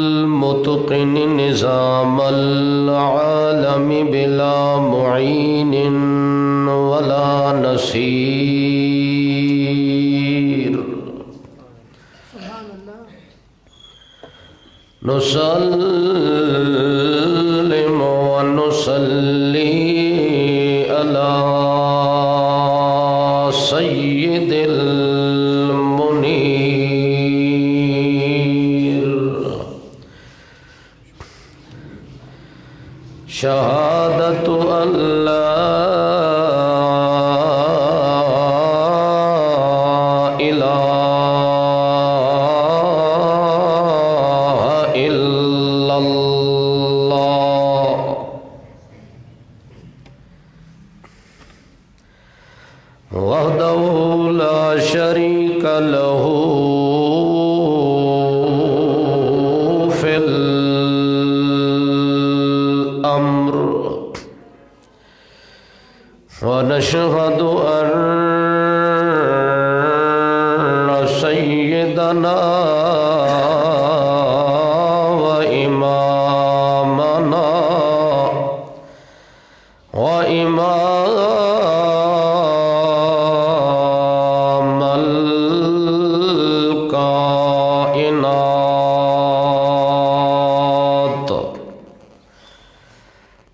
المتقن نظام العالم بلا معين ولا نصير نسلم ونصلي على سيد المنير شهادة أن لا إله إلا الله وحده لا شريك له في الأمر ونشهد أن سيدنا وإمامنا وإمام الكائنات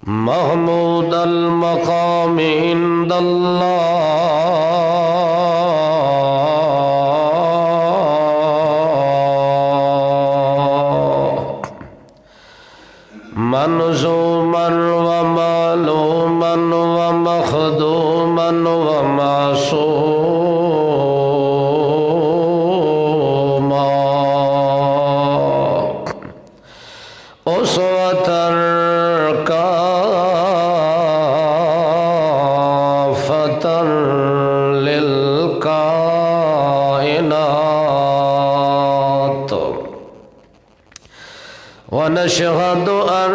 محمود المقام عند الله منظوما ومعلوما ومخدوما ومعصوما أسوة كافة للكائنات ونشهد أن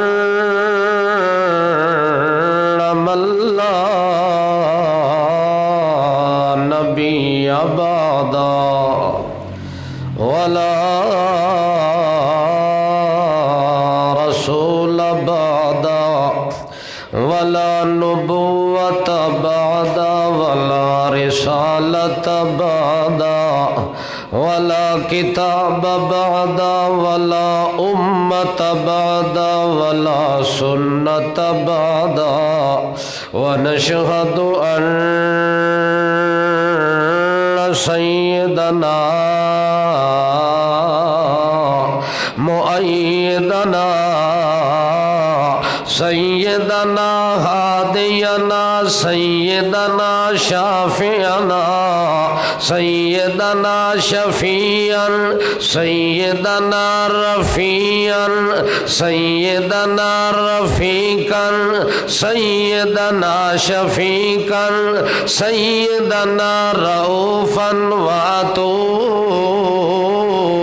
من لا نبي بعده ولا رسول بعده ولا نبوة بعده ولا رسالة بعده ولا كتاب بعده ولا أمة بعده ولا سنة بعده ونشهد أن سيدنا مؤيدنا سيدنا هادينا سيدنا شافعنا سيدنا شفيعا سيدنا رفيعا سيدنا رفيقا سيدنا شفيقا سيدنا رؤوفا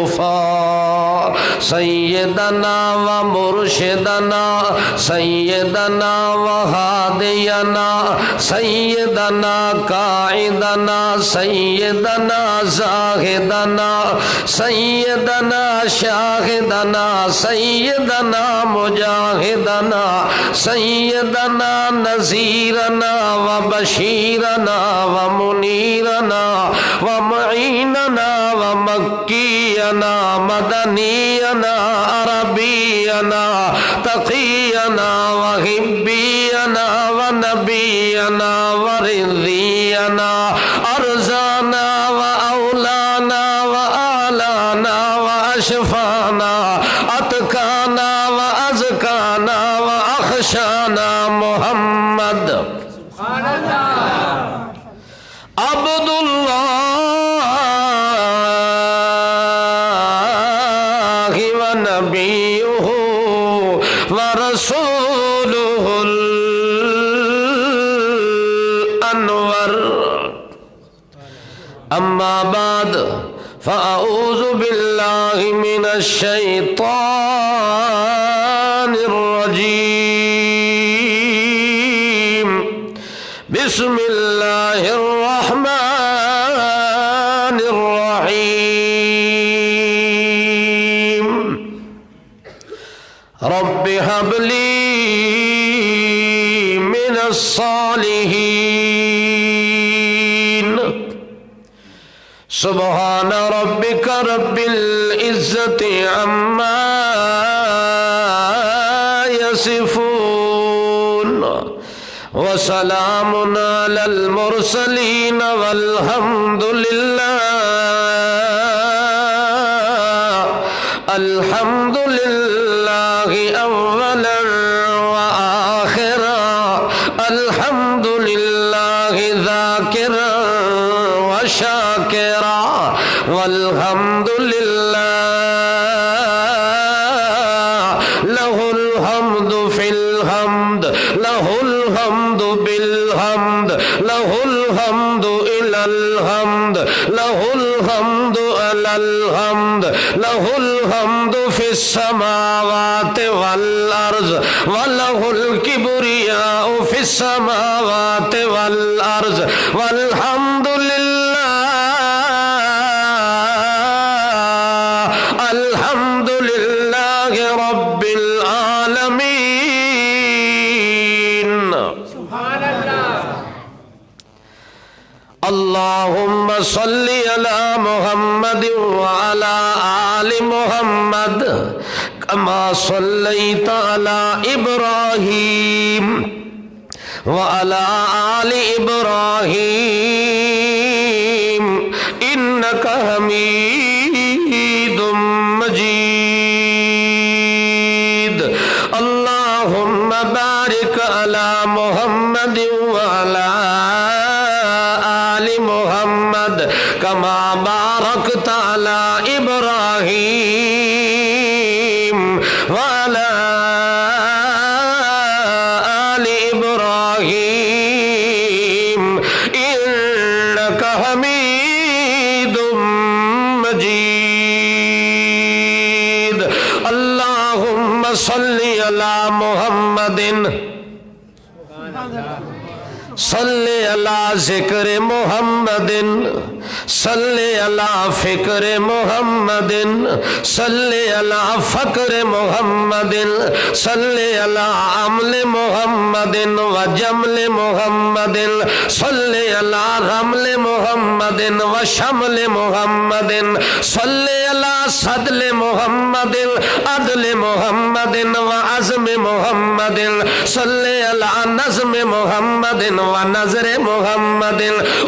وعطوفا سيدنا ومرشدنا سيدنا وهادينا سيدنا قائدنا سيدنا زاهدنا سيدنا شاهدنا سيدنا مجاهدنا سيدنا نذيرنا وبشيرنا ومنيرنا ومعيننا ومكينا مدنينا عربينا تقينا وحبينا ونبينا ورضينا أرزانا وأولانا وآلانا وأشفانا أتقانا وأزكانا وأخشانا محمد عبد الله ونبيه ورسوله الأنور أما بعد فأعوذ بالله من الشيطان الرجيم بسم الله الله الرحمن الرحيم رب هب لي من الصالحين سبحان ربك رب العزة عما يصفون وسلام على المرسلين والحمد لله الحمد لله أولا وآخرا الحمد لله ذاكرا وشاكرا والحمد لله له الحمد في الحمد له الحمد بالحمد له الحمد إلى الحمد له الحمد على الحمد له الحمد في السماوات والأرض وله الكبرياء في السماوات والأرض والحمد لله الحمد لله رب العالمين سبحان الله اللهم صل على محمد وعلى آل محمد كما صليت على إبراهيم وعلى آل إبراهيم إنك حميد مجيد اللهم بارك على محمد وعلى آل محمد كما باركت على إبراهيم وعلى آل إبراهيم إنك حميد مجيد اللهم صل على محمد صل على ذکر محمد صل على فکر محمد صل على فقر محمد صل على عمل محمد وجمل محمد صل على رمل محمد وشمل محمد صل على صدل محمد عدل محمد وعزم محمد صل على نظم محمد ونظر محمد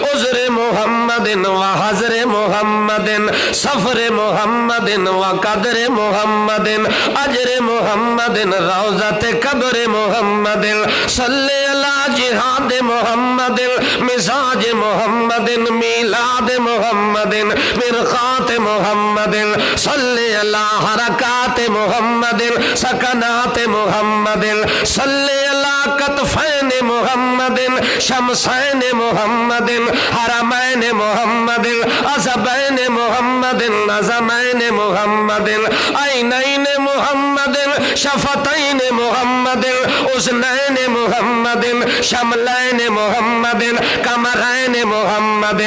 عذر محمد وحضر محمد سفر محمد وقدر محمد اجر محمد روضة قبر محمد صل على جهاد محمد مزاج محمد میلاد محمد مرقات محمد صل على حرکات محمد سکنات محمد صل على کتفین محمد شمسین محمد حرمین محمد عزبین محمد نظمین محمد عینین محمد شفتین محمد اذنین محمد شملین محمد کمرین محمد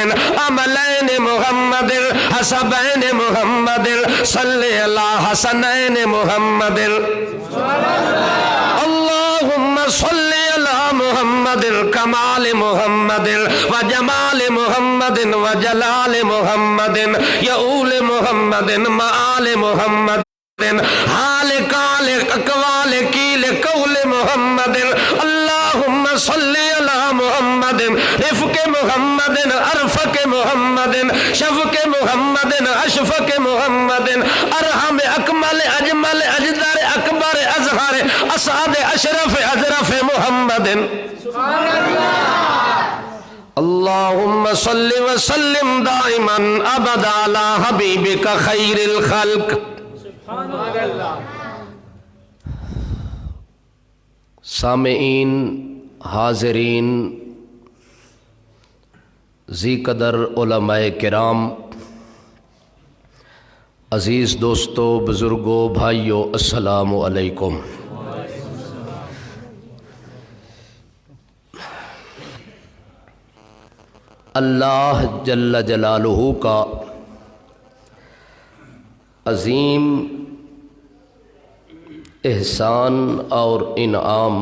عملین محمد حسبین محمد صلی اللہ حسنین محمد اللهم صل على محمد كمال محمد وجمال محمد وجلال محمد يؤول محمد مآل محمد حال قال اقوال قيل قول محمد اللهم صل على محمد رفق محمد ارفق محمد شفق محمد اشفق محمد ارحم اکمل اجمل اجدر اکبر اظہر اسعد اشرف اظرف محمد اللهم صل وسلم دائما ابدا على حبيبك خير الخلق سامعین حاضرین ذی قدر علماء کرام عزیز دوستو بزرگوں بھائیو السلام علیکم۔ اللہ جل جلالہ کا عظیم احسان اور انعام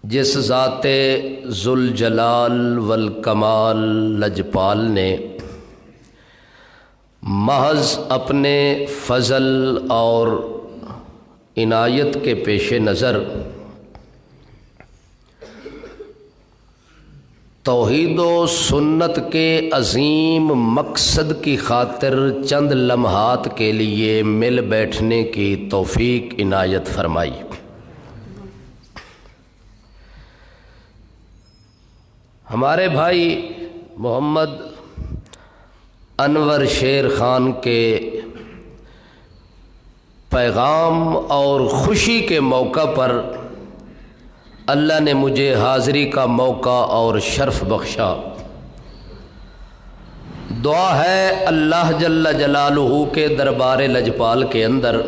جس ذات ذوالجلال والکمال لجپال نے محض اپنے فضل اور عنایت کے پیش نظر توحید و سنت کے عظیم مقصد کی خاطر چند لمحات کے لیے مل بیٹھنے کی توفیق عنایت فرمائی۔ ہمارے بھائی محمد انور شیر خان کے پیغام اور خوشی کے موقع پر اللہ نے مجھے حاضری کا موقع اور شرف بخشا۔ دعا ہے اللہ جل جلالہ کے دربار لجپال کے اندر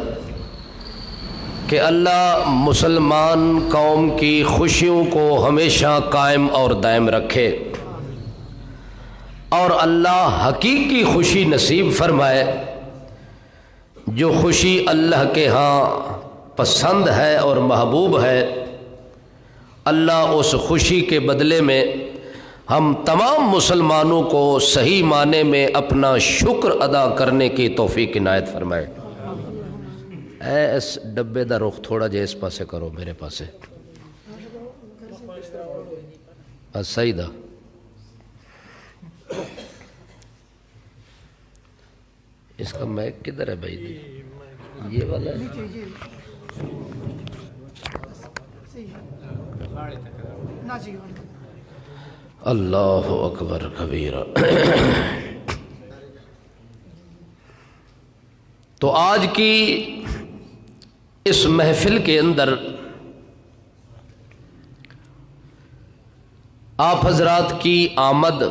کہ اللہ مسلمان قوم کی خوشیوں کو ہمیشہ قائم اور دائم رکھے اور اللہ حقیقی خوشی نصیب فرمائے۔ جو خوشی اللہ کے ہاں پسند ہے اور محبوب ہے، اللہ اس خوشی کے بدلے میں ہم تمام مسلمانوں کو صحیح معنی میں اپنا شکر ادا کرنے کی توفیق عنایت فرمائے۔ اس ڈبے دا رخ تھوڑا جے اس پاسے کرو، میرے پاسے بس صحیح دا۔ اس کا میک کدھر ہے بھائی؟ یہ والا ہے؟ اللہ اکبر کبیرہ۔ تو آج کی اس محفل کے اندر آپ حضرات کی آمد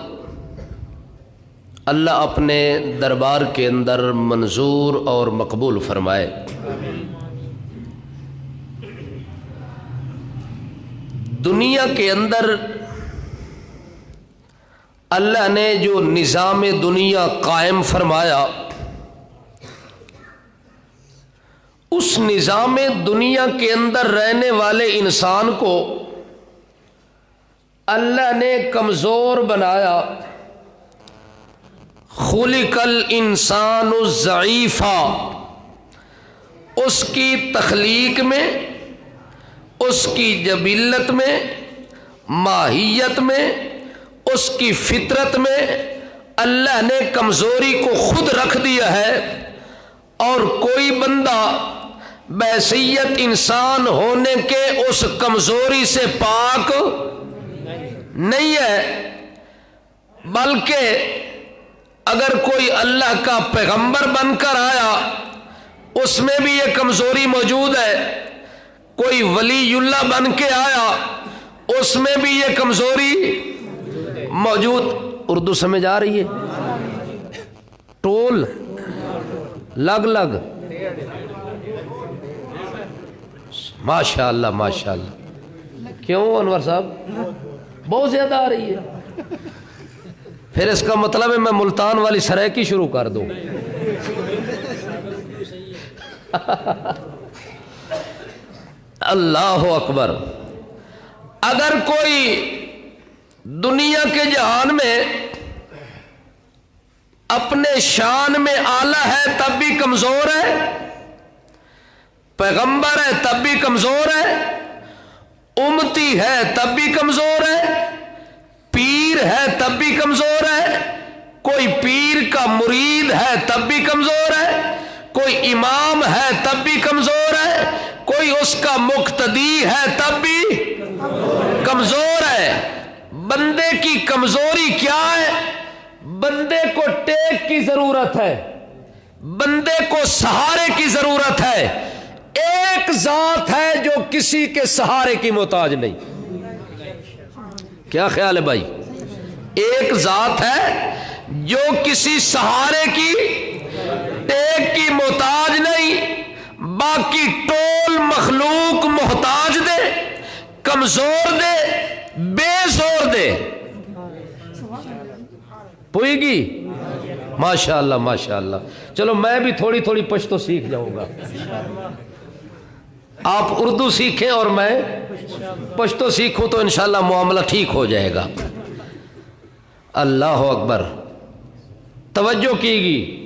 اللہ اپنے دربار کے اندر منظور اور مقبول فرمائے۔ دنیا کے اندر اللہ نے جو نظام دنیا قائم فرمایا، اس نظام دنیا کے اندر رہنے والے انسان کو اللہ نے کمزور بنایا۔ خلق الانسان ضعیفا، اس کی تخلیق میں، اس کی جبلت میں، ماہیت میں، اس کی فطرت میں اللہ نے کمزوری کو خود رکھ دیا ہے، اور کوئی بندہ بحیثیت انسان ہونے کے اس کمزوری سے پاک نہیں ہے، بلکہ اگر کوئی اللہ کا پیغمبر بن کر آیا اس میں بھی یہ کمزوری موجود ہے، کوئی ولی اللہ بن کے آیا اس میں بھی یہ کمزوری موجود۔ اردو سمجھ آ رہی ہے؟ ٹول لگ لگ، ماشاء اللہ ماشاء اللہ۔ کیوں انور صاحب بہت زیادہ آ رہی ہے؟ پھر اس کا مطلب ہے میں ملتان والی سرائکی شروع کر دوں۔ اللہ اکبر۔ اگر کوئی دنیا کے جہان میں اپنے شان میں اعلیٰ ہے تب بھی کمزور ہے، پیغمبر ہے تب بھی کمزور ہے، امتی ہے تب بھی کمزور ہے، پیر ہے تب بھی کمزور ہے، کوئی پیر کا مرید ہے تب بھی کمزور ہے، کوئی امام ہے تب بھی کمزور ہے، کوئی اس کا مقتدی ہے تب بھی کمزور ہے۔ بندے کی کمزوری کیا ہے؟ بندے کو ٹیک کی ضرورت ہے، بندے کو سہارے کی ضرورت ہے۔ ایک ذات ہے جو کسی کے سہارے کی محتاج نہیں۔ کیا خیال ہے بھائی؟ ایک ذات ہے جو کسی سہارے کی ٹیک کی محتاج نہیں، باقی ٹول مخلوق محتاج دے، کمزور دے، بے زور دے۔ پوئے گی؟ ماشاءاللہ ماشاءاللہ. چلو میں بھی تھوڑی تھوڑی پشتو سیکھ جاؤں گا. آپ اردو سیکھیں اور میں پشتو سیکھوں تو انشاءاللہ معاملہ ٹھیک ہو جائے گا. اللہ اکبر. توجہ کیگی.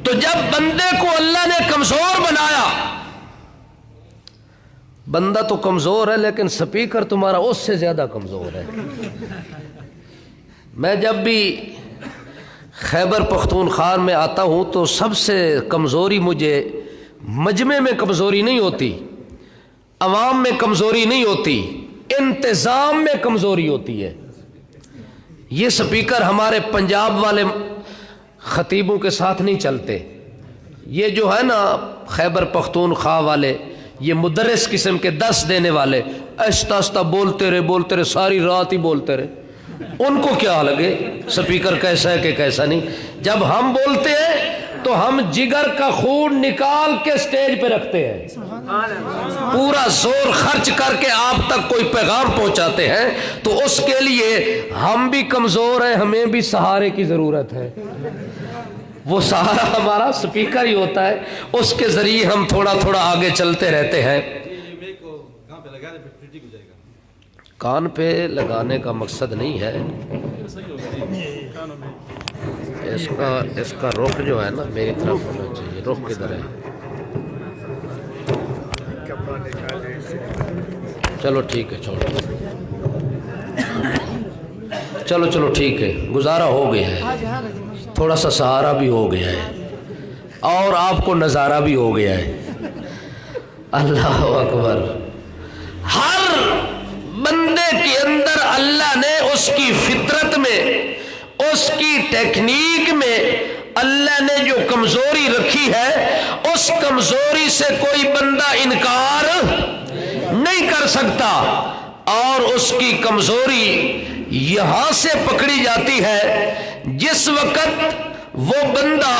تو جب بندے کو اللہ نے کمزور بنایا، بندہ تو کمزور ہے لیکن سپیکر تمہارا اس سے زیادہ کمزور ہے. میں جب بھی خیبر پختونخوا میں آتا ہوں تو سب سے کمزوری مجھے مجمع میں کمزوری نہیں ہوتی، عوام میں کمزوری نہیں ہوتی، انتظام میں کمزوری ہوتی ہے. یہ سپیکر ہمارے پنجاب والے خطیبوں کے ساتھ نہیں چلتے. یہ جو ہے نا خیبر پختونخوا والے، یہ مدرس قسم کے دس دینے والے، آہستہ آہستہ بولتے رہے ساری رات ہی بولتے رہے. ان کو کیا لگے سپیکر کیسا ہے کہ کیسا نہیں. جب ہم بولتے ہیں تو ہم جگر کا خون نکال کے سٹیج پہ رکھتے ہیں، پورا زور خرچ کر کے آپ تک کوئی پیغام پہنچاتے ہیں. تو اس کے لیے ہم بھی کمزور ہیں، ہمیں بھی سہارے کی ضرورت ہے. وہ سہارا ہمارا سپیکر ہی ہوتا ہے، اس کے ذریعے ہم تھوڑا تھوڑا آگے چلتے رہتے ہیں. کان پہ لگانے کا مقصد نہیں ہے، اس کا رخ جو ہے نا میری طرف ہونا چاہیے. رخ کدھر ہے؟ چلو ٹھیک ہے، چھوڑو. چلو ٹھیک ہے، گزارا ہو گیا ہے، تھوڑا سا سہارا بھی ہو گیا ہے اور آپ کو نظارہ بھی ہو گیا ہے. اللہ اکبر. ہر بندے کے اندر اللہ نے اس کی فطرت میں، اس کی ٹیکنیک میں اللہ نے جو کمزوری رکھی ہے، اس کمزوری سے کوئی بندہ انکار نہیں کر سکتا. اور اس کی کمزوری یہاں سے پکڑی جاتی ہے جس وقت وہ بندہ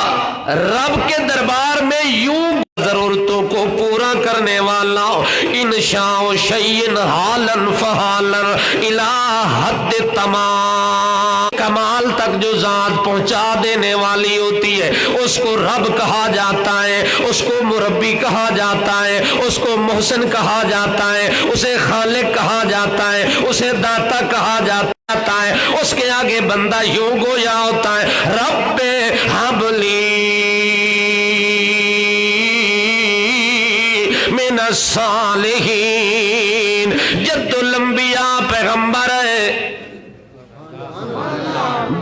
رب کے دربار میں یوں ضرورتوں کو پورا کرنے والا، انشاء شیئن حالن فحالن الہ حد تمام، کمال تک جو ذات پہنچا دینے والی ہوتی ہے اس کو رب کہا جاتا ہے، اس کو مربی کہا جاتا ہے، اس کو محسن کہا جاتا ہے، اسے خالق کہا جاتا ہے، اسے داتا کہا جاتا ہے. اس کے آگے بندہ یوں گویا ہوتا ہے، رب حبلی من الصالحین. جد الانبیاء پیغمبر ہے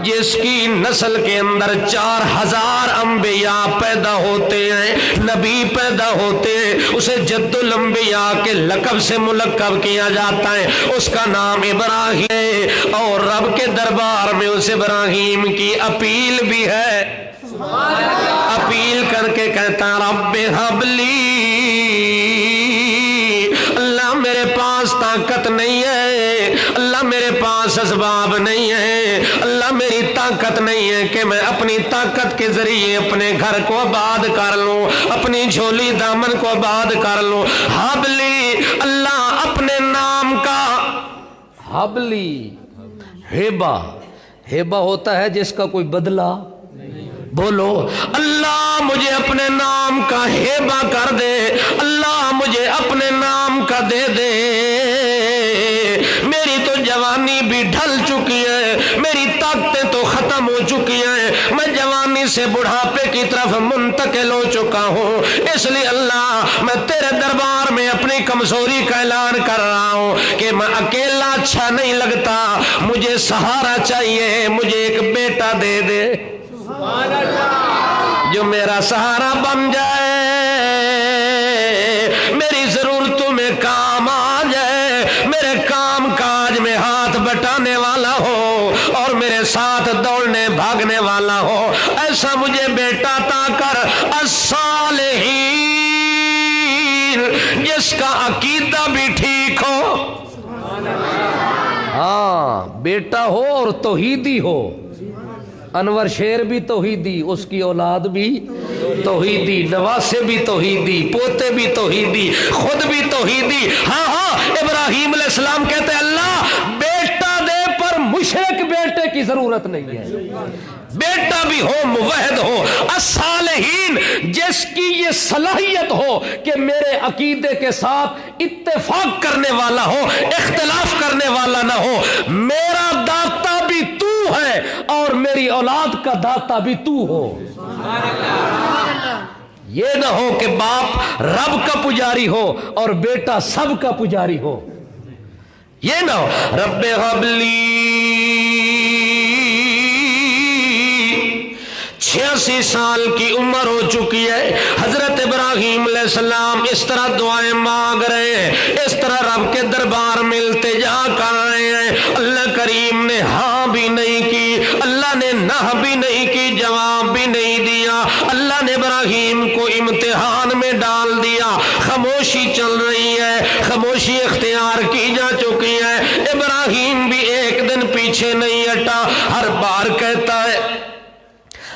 جس کی نسل کے اندر 4000 انبیاء پیدا ہوتے ہیں، نبی پیدا ہوتے ہیں. اسے جد الانبیاء کے لقب سے ملقب کیا جاتا ہے. اس کا نام ابراہیم ہے اور رب کے دربار میں اس ابراہیم کی اپیل بھی ہے. اپیل کر کے کہتا رب حبلی، اللہ میرے پاس طاقت نہیں ہے، اللہ میرے پاس اسباب نہیں ہے، اللہ میری طاقت نہیں ہے کہ میں اپنی طاقت کے ذریعے اپنے گھر کو آباد کر لوں، اپنی جھولی دامن کو آباد کر لوں. حبلی، اللہ اپنے نام کا حبلی. ہیبا ہوتا ہے جس کا کوئی بدلہ. بولو اللہ مجھے اپنے نام کا ہیبا کر دے، اللہ مجھے اپنے نام کا دے دے. میری تو جوانی بھی ڈھل چکی ہے، میری طاقتیں تو ختم ہو چکی ہیں، میں جوانی سے بڑھاپے کی طرف منتقل ہو چکا ہوں. اس لیے اللہ میں تیرے دربار میں اپنی کمزوری کا اعلان کر رہا ہوں کہ میں اکیلا اچھا نہیں لگتا، مجھے سہارا چاہیے. مجھے ایک بیٹا دے دے جو میرا سہارا بن جائے، میری ضرورتوں میں کام آ جائے، میرے کام کاج میں ہاتھ بٹانے والا ہو اور میرے ساتھ دوڑنے بھاگنے والا ہو. ایسا مجھے بیٹا عطا کر. الصالحین، جس کا عقیدہ بھی ٹھیک ہو. ہاں، بیٹا ہو اور توحیدی ہو. انور شیر بھی توحیدی، اس کی اولاد بھی توحیدی، نواسے بھی توحیدی، پوتے بھی توحیدی، خود بھی توحیدی. ہاں ابراہیم علیہ السلام کہتے اللہ بیٹا کی ضرورت نہیں ہے. بیٹا بھی ہو موحد ہو الصالحین جس کی یہ صلاحیت ہو کہ میرے عقیدے کے ساتھ اتفاق کرنے والا ہو, اختلاف کرنے والا نہ ہو. میرا داتا بھی تو ہے اور میری اولاد کا داتا بھی تو ہو. یہ نہ ہو کہ باپ رب کا پجاری ہو اور بیٹا سب کا پجاری ہو. یہ نہ ہو. رب حبلی 86 سال کی عمر ہو چکی ہے. حضرت ابراہیم علیہ السلام اس طرح دعائیں مانگ رہے ہیں, اس طرح رب کے دربار میں التجا کر رہے ہیں. اللہ کریم نے ہاں بھی نہیں کی, اللہ نے نہ بھی نہیں کی, جواب بھی نہیں دیا. اللہ نے ابراہیم کو امتحان میں ڈال دیا. خاموشی چل رہی ہے, خاموشی اختیار کی جا چکی ہے. ابراہیم بھی ایک دن پیچھے نہیں ہٹا, ہر بار کہتا ہے,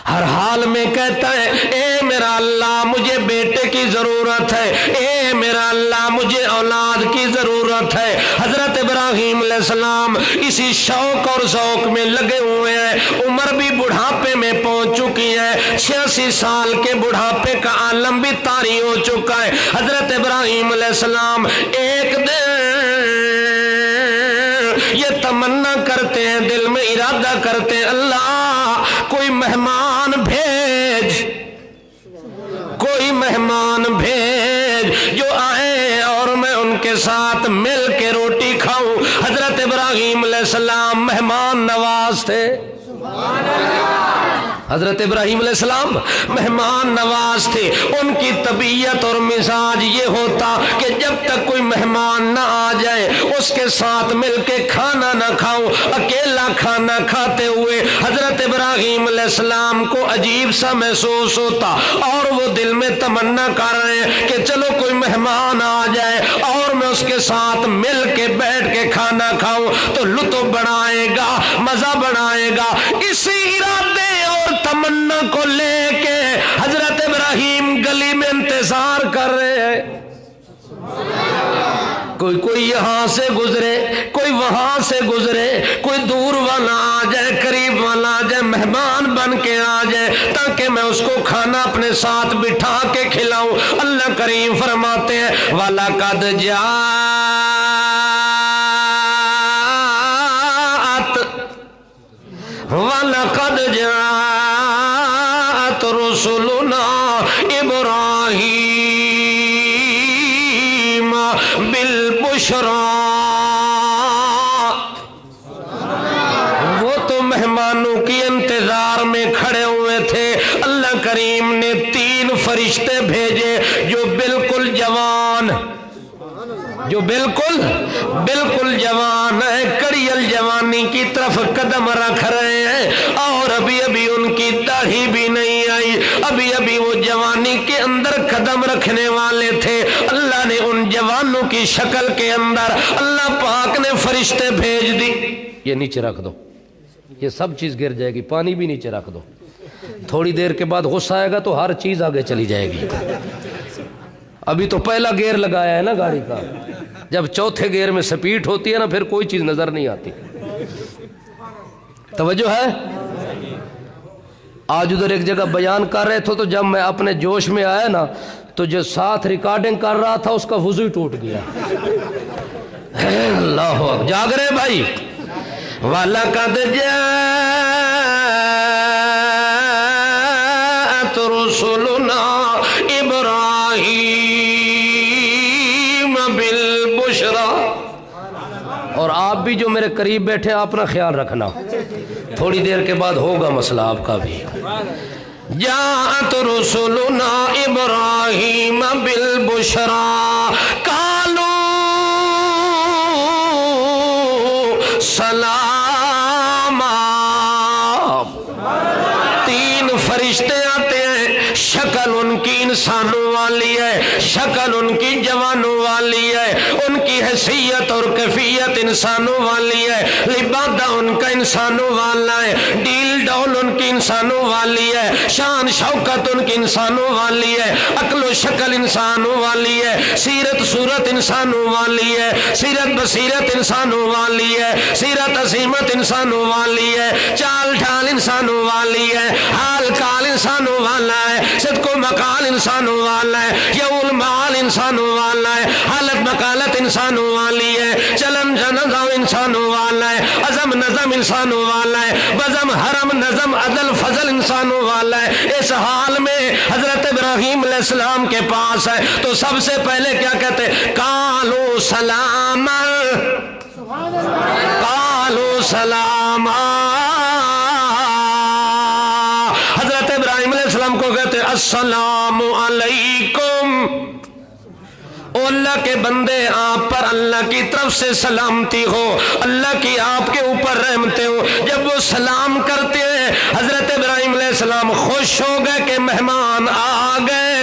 ہر حال میں کہتا ہے, اے میرا اللہ مجھے بیٹے کی ضرورت ہے, اے میرا اللہ مجھے اولاد کی ضرورت ہے. حضرت ابراہیم علیہ السلام اسی شوق اور ذوق میں لگے ہوئے ہیں. عمر بھی بڑھاپے میں پہنچ چکی ہے, 86 سال کے بڑھاپے کا عالم بھی طاری ہو چکا ہے. حضرت ابراہیم علیہ السلام ایک دن یہ تمنا کرتے ہیں, دل میں ارادہ کرتے ہیں, اللہ کوئی مہمان بھیج, کوئی مہمان بھیج جو آئے اور میں ان کے ساتھ مل کے روٹی کھاؤں. حضرت ابراہیم علیہ السلام مہمان نواز تھے. حضرت ابراہیم علیہ السلام مہمان نواز تھے. ان کی طبیعت اور مزاج یہ ہوتا کہ جب تک کوئی مہمان نہ آ جائے اس کے ساتھ مل کے کھانا نہ کھاؤں. اکیلا کھانا کھاتے ہوئے حضرت ابراہیم علیہ السلام کو عجیب سا محسوس ہوتا اور وہ دل میں تمنا کر رہے ہیں کہ چلو کوئی مہمان آ جائے اور میں اس کے ساتھ مل کے بیٹھ کے کھانا کھاؤں تو لطف بڑھائے گا, مزہ بڑھائے گا. اسی ارادے اور تمنا کو لے کے حضرت ابراہیم گلی میں انتظار کر رہے ہیں. کوئی یہاں سے گزرے, کوئی وہاں سے گزرے, کوئی دور والا آ جائے, قریب والا آ جائے, مہمان بن کے آ جائے تاکہ میں اس کو کھانا اپنے ساتھ بٹھا کے کھلاؤں. اللہ کریم فرماتے ہیں وَلَقَدْ جَاءَتْ رُسُلُنَا إِبْرَاهِيمَ بِالْبُشْرَى. وہ تو مہمانوں کی انتظار میں کھڑے ہوئے تھے. اللہ کریم نے 3 فرشتے بھیجے جو بالکل جوان, جو بالکل جوان ہے, کڑیل جوانی کی طرف قدم رکھ رہے ہیں اور ابھی ان کی داڑھی بھی نہیں آئی, ابھی وہ جوانی کے اندر قدم رکھنے والے تھے. اللہ نے ان جوانوں کی شکل کے اندر اللہ پاک نے فرشتے بھیج دی. یہ نیچے رکھ دو, یہ سب چیز گر جائے گی, پانی بھی نیچے رکھ دو. تھوڑی دیر کے بعد غصہ آئے گا تو ہر چیز آگے چلی جائے گی. ابھی تو پہلا گیئر لگایا ہے نا گاڑی کا, جب چوتھے گیئر میں سپیڈ ہوتی ہے نا پھر کوئی چیز نظر نہیں آتی. توجہ ہے. آج ادھر ایک جگہ بیان کر رہے تھے تو جب میں اپنے جوش میں آیا نا تو جو ساتھ ریکارڈنگ کر رہا تھا اس کا وضو ہی ٹوٹ گیا. اللہ اکبر, جاگ رہے بھائی. وَلَقَدْ جَاءَتْ رُسُلُنَا إِبْرَاهِيمَ بِالْبُشْرَى. اور آپ بھی جو میرے قریب بیٹھے اپنا خیال رکھنا, تھوڑی دیر کے بعد ہوگا مسئلہ آپ کا بھی. جاءت رسلنا ابراہیم بالبشرى قالوا سلاما. 3 فرشتے آتے ہیں, شکل ان کی انسانوں والی ہے, شکل ان کی جوانوں والی ہے, ان کی حیثیت اور کیفیت انسانوں والی ہے، لبادہ ان کا انسانوں والا ہے، ڈیل ڈول ان کی انسانوں والی ہے، شان شوکت ان کی انسانوں والی ہے، عقل و شکل انسانوں والی ہے، سیرت صورت انسانوں والی ہے، سیرت بصیرت انسانوں والی ہے، سیرت عظیمت انسانوں والی ہے، چال ڈھال انسانوں والی ہے، حال کال انسانوں والا ہے، صدق و مقال انسانوں والا ہے، یول مال انسانوں والا ہے، حالت مقالت انسانوں والی ہے، چلن جنزہ انسانوں والا ہے، عزم نظم انسانوں والا ہے، بزم حرم نظم عدل فضل انسانوں والا ہے۔ اس حال میں حضرت ابراہیم علیہ السلام کے پاس ہے تو سب سے پہلے کیا کہتے ہیں؟ قالوا سلاما، قالوا سلاما۔ حضرت ابراہیم علیہ السلام کو کہتے ہیں السلام علیکم، او اللہ کے بندے آپ پر اللہ کی طرف سے سلامتی ہو، اللہ کی آپ کے اوپر رحمتیں ہو۔ جب وہ سلام کرتے ہیں حضرت ابراہیم علیہ السلام خوش ہو گئے کہ مہمان آ گئے،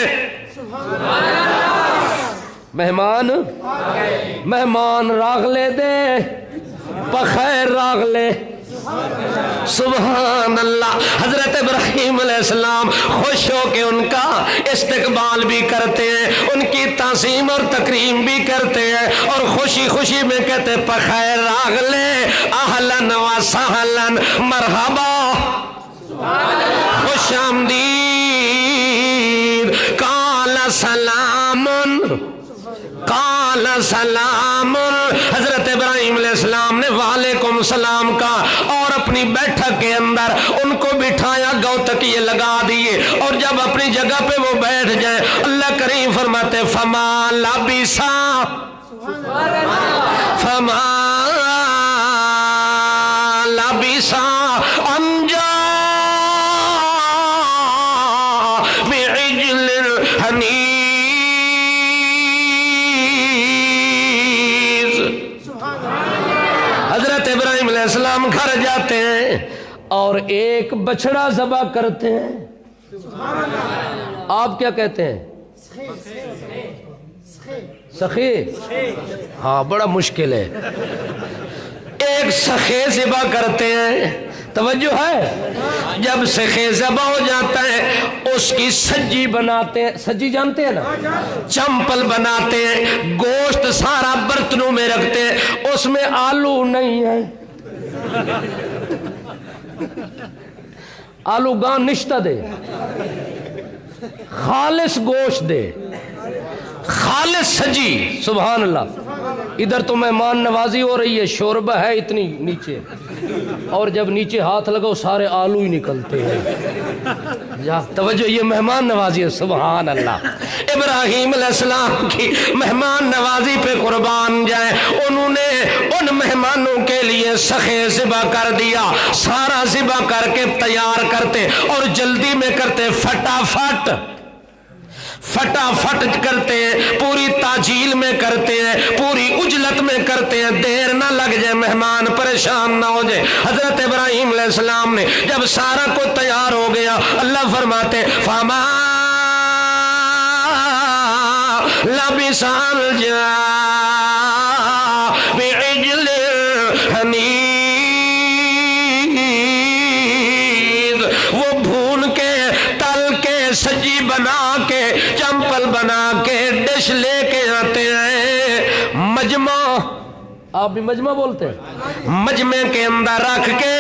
مہمان راغلے دے بخیر راغلے، سبحان اللہ۔ حضرت ابراہیم علیہ السلام خوش ہو کے ان کا استقبال بھی کرتے ہیں، ان کی تعظیم اور تکریم بھی کرتے ہیں، اور خوشی خوشی میں کہتے ہیں بخیر راغلے، اہلاً و سہلاً، مرحبا، خوش آمدید۔ قال سلام، قال سلام، حضرت ابراہیم علیہ السلام نے وعلیکم السلام کہا، اور اپنی بیٹھک کے اندر ان کو بٹھایا، گوتکیے لگا دیے، اور جب اپنی جگہ پہ وہ بیٹھ جائیں اللہ کریم فرماتے فما لبثا، فما لبثا ان جاء بعجل حنیذ۔ حضرت ابراہیم علیہ السلام گھر جاتے ہیں اور ایک بچڑا ذبح کرتے ہیں۔ آپ کیا کہتے ہیں؟ سخی؟ ہاں بڑا مشکل ہے، ایک سخے ذبح کرتے ہیں، توجہ ہے؟ جب سخے ذبح ہو جاتا ہے اس کی سجی بناتے ہیں، سجی جانتے ہیں نا، چمپل بناتے ہیں، گوشت سارا برتنوں میں رکھتے ہیں، اس میں آلو نہیں ہے، آلو گان نشتہ دے، خالص گوشت دے، خالص سجی، سبحان اللہ۔ ادھر تو مہمان نوازی ہو رہی ہے، شوربہ ہے اتنی نیچے، اور جب نیچے ہاتھ لگاؤ سارے آلو ہی نکلتے ہیں۔ یا توجہ، یہ مہمان نوازی ہے، سبحان اللہ۔ ابراہیم علیہ السلام کی مہمان نوازی پہ قربان جائیں، انہوں نے ان مہمانوں کے لیے سخے ذبح کر دیا، سارا ذبح کر کے تیار کرتے اور جلدی میں کرتے، فٹافٹ فٹافٹ کرتے ہیں، پوری تاجیل میں کرتے ہیں، پوری اجلت میں کرتے ہیں، دیر نہ لگ جائے، مہمان پریشان نہ ہو جائے۔ حضرت ابراہیم علیہ السلام نے جب سارا کو تیار ہو گیا، اللہ فرماتے فما لبث ان جاء بعجل حنیذ، وہ بھون کے تل کے سجی بنا کے چمپل بنا کے ڈش لے کے آتے ہیں، مجمع، آپ بھی مجمع بولتے ہیں، مجمع کے اندر رکھ کے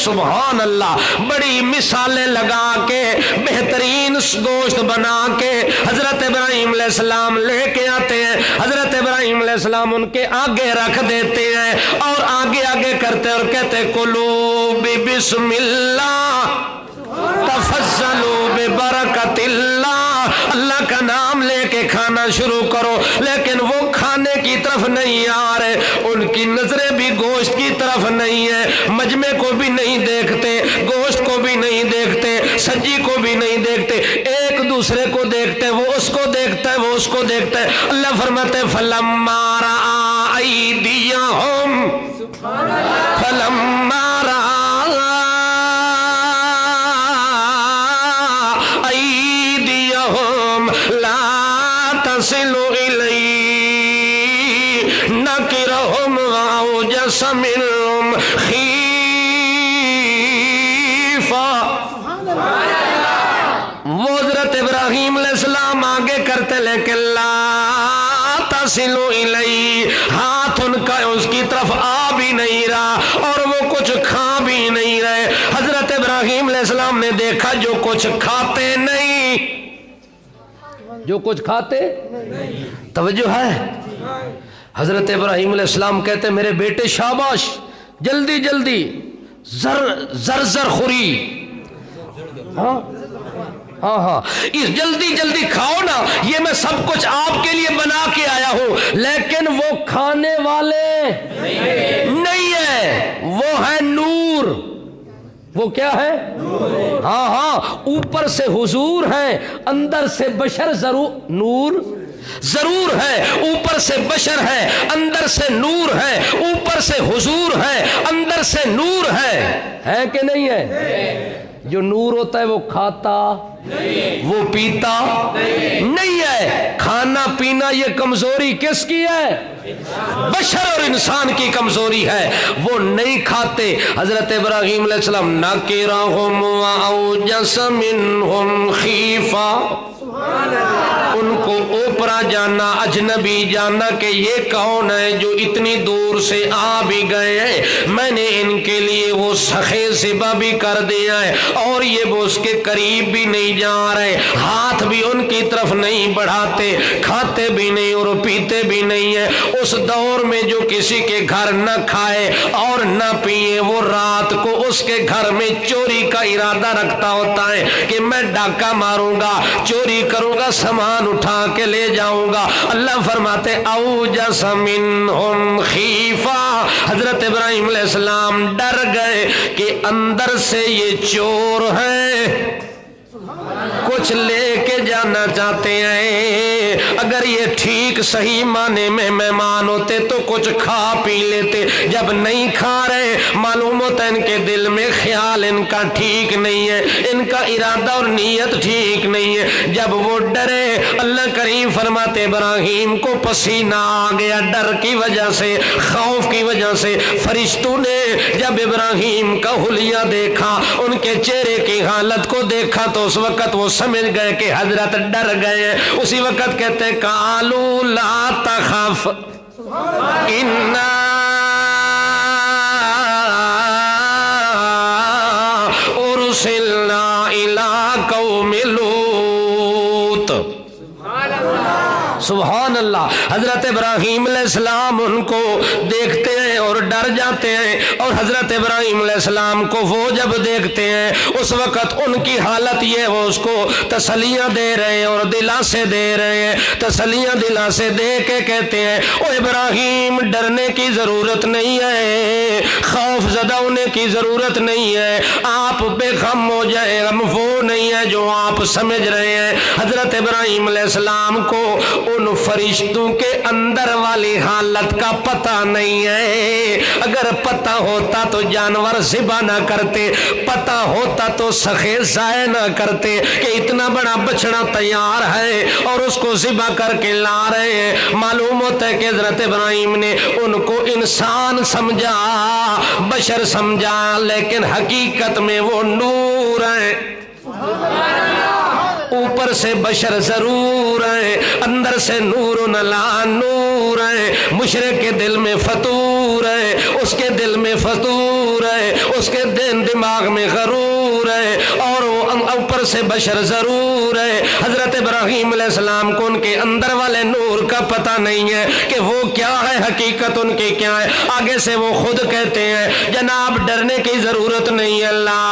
سبحان اللہ بڑی مثالیں لگا کے بہترین گوشت بنا کے حضرت ابراہیم علیہ السلام لے کے آتے ہیں، حضرت ابراہیم علیہ السلام ان کے آگے رکھ دیتے ہیں اور آگے آگے کرتے اور کہتے کلوا بسم اللہ تفضلوا ببرکت اللہ، اللہ کا نام لے کے کھانا شروع کرو، لیکن وہ کھانے کی طرف نہیں آ رہے، ان کی نظریں بھی گوشت کی طرف نہیں ہے، مجمع کو بھی نہیں دیکھتے، گوشت کو بھی نہیں دیکھتے، سجی کو بھی نہیں دیکھتے، ایک دوسرے کو دیکھتے، وہ اس کو دیکھتا ہے، وہ اس کو دیکھتا ہے۔ اللہ فرماتے فلما رأى أيديهم، فلما رأى لا تصل إليه، نہ أوجس منهم خيفة. وہ حضرت ابراہیم علیہ السلام آگے کرتے لیکن لا تصلوا الیہ، ہاتھ ان کا اس کی طرف آ بھی نہیں رہا اور وہ کچھ کھا بھی نہیں رہے. حضرت ابراہیم علیہ السلام نے دیکھا جو کچھ کھاتے نہیں، جو کچھ کھاتے توجہ ہے. حضرت ابراہیم علیہ السلام کہتے میرے بیٹے شاباش، جلدی جلدی زر خوری، ہاں ہاں ہاں جلدی جلدی کھاؤ نا، یہ میں سب کچھ آپ کے لیے بنا کے آیا ہوں. لیکن وہ کھانے والے نہیں ہے، وہ ہے نور. وہ کیا ہے؟ ہاں ہاں، اوپر سے حضور ہے، اندر سے بشر. ضرور نور ضرور ہے، اوپر سے بشر ہے، اندر سے نور ہے. اوپر سے حضور ہے، اندر سے نور ہے کہ نہیں ہے؟ جو نور ہوتا ہے وہ کھاتا وہ پیتا نہیں ہے. کھانا پینا یہ کمزوری کس کی ہے؟ بشر اور انسان کی کمزوری ہے، وہ نہیں کھاتے. حضرت ابراہیم علیہ السلام نَكِرَهُمْ وَأَوْجَسَ مِنْهُمْ خِيفَةً، ان کو اوپرا جانا، اجنبی جانا کہ یہ کون ہے جو اتنی دور سے آ بھی گئے ہیں. میں نے ان کے لیے وہ سخے ذبح بھی کر دیا ہے اور یہ وہ اس کے قریب بھی نہیں جا رہے، ہاتھ بھی ان کی طرف نہیں بڑھاتے، کھاتے بھی نہیں اور پیتے بھی نہیں ہے. اس دور میں جو کسی کے گھر نہ کھائے اور نہ پیے، وہ رات کو اس کے گھر میں چوری کا ارادہ رکھتا ہوتا ہے کہ میں ڈاکہ ماروں گا، چوری کروں گا، سامان اٹھا کے لے جاؤں گا. اللہ فرماتے اوجس منہم خیفہ، حضرت ابراہیم علیہ السلام ڈر گئے کہ اندر سے یہ چور ہیں، کچھ لے کے جانا چاہتے ہیں. اگر یہ ٹھیک صحیح معنی میں مہمان ہوتے تو کچھ کھا پی لیتے. جب نہیں کھا رہے، معلوم ہوتا ہے ان کے دل میں خیال ان کا ٹھیک نہیں ہے، ان کا ارادہ اور نیت ٹھیک نہیں ہے. جب وہ ڈرے، اللہ کریم فرماتے ابراہیم کو پسینہ آ گیا ڈر کی وجہ سے، خوف کی وجہ سے. فرشتوں نے جب ابراہیم کا حلیہ دیکھا، ان کے چہرے کی حالت کو دیکھا تو اس وقت وہ سمجھ گئے کہ حضرت ڈر گئے. اسی وقت کہتے ہیں قالوا لا تخف انا ارسلنا الى قوم لوط. سبحان اللہ. حضرت ابراہیم علیہ السلام ان کو دیکھتے ہیں اور ڈر جاتے ہیں، اور حضرت ابراہیم علیہ السلام کو وہ جب دیکھتے ہیں اس وقت ان کی حالت یہ، وہ اس کو تسلیاں دے رہے ہیں اور دلاسے دے رہے ہیں. تسلیاں دلاسے دے کے کہتے ہیں او ابراہیم ڈرنے کی ضرورت نہیں ہے، خوف زدہ ہونے کی ضرورت نہیں ہے، آپ بے غم ہو جائے. غم وہ نہیں ہے جو آپ سمجھ رہے ہیں. حضرت ابراہیم علیہ السلام کو ان فرشتوں کے اندر والی حالت کا پتہ نہیں ہے. اگر پتہ ہوتا تو جانور ذبح نہ کرتے، پتہ ہوتا تو سخے ضائع نہ کرتے کہ اتنا بڑا بچڑا تیار ہے اور اس کو ذبح کر کے لا رہے ہیں. معلوم ہوتا ہے کہ حضرت ابراہیم نے ان کو انسان سمجھا، بشر سمجھا، لیکن حقیقت میں وہ نور ہیں. اوپر سے بشر ضرور ہے، اندر سے نور لا نور ہے. مشرک کے دل میں فطور ہے، اس کے دل میں فطور ہے، اس کے دماغ میں غرور ہے، اور وہ اوپر سے بشر ضرور ہے. حضرت ابراہیم علیہ السلام کو ان کے اندر والے نور کا پتہ نہیں ہے کہ وہ کیا ہے، حقیقت ان کی کیا ہے. آگے سے وہ خود کہتے ہیں جناب ڈرنے کی ضرورت نہیں ہے، لا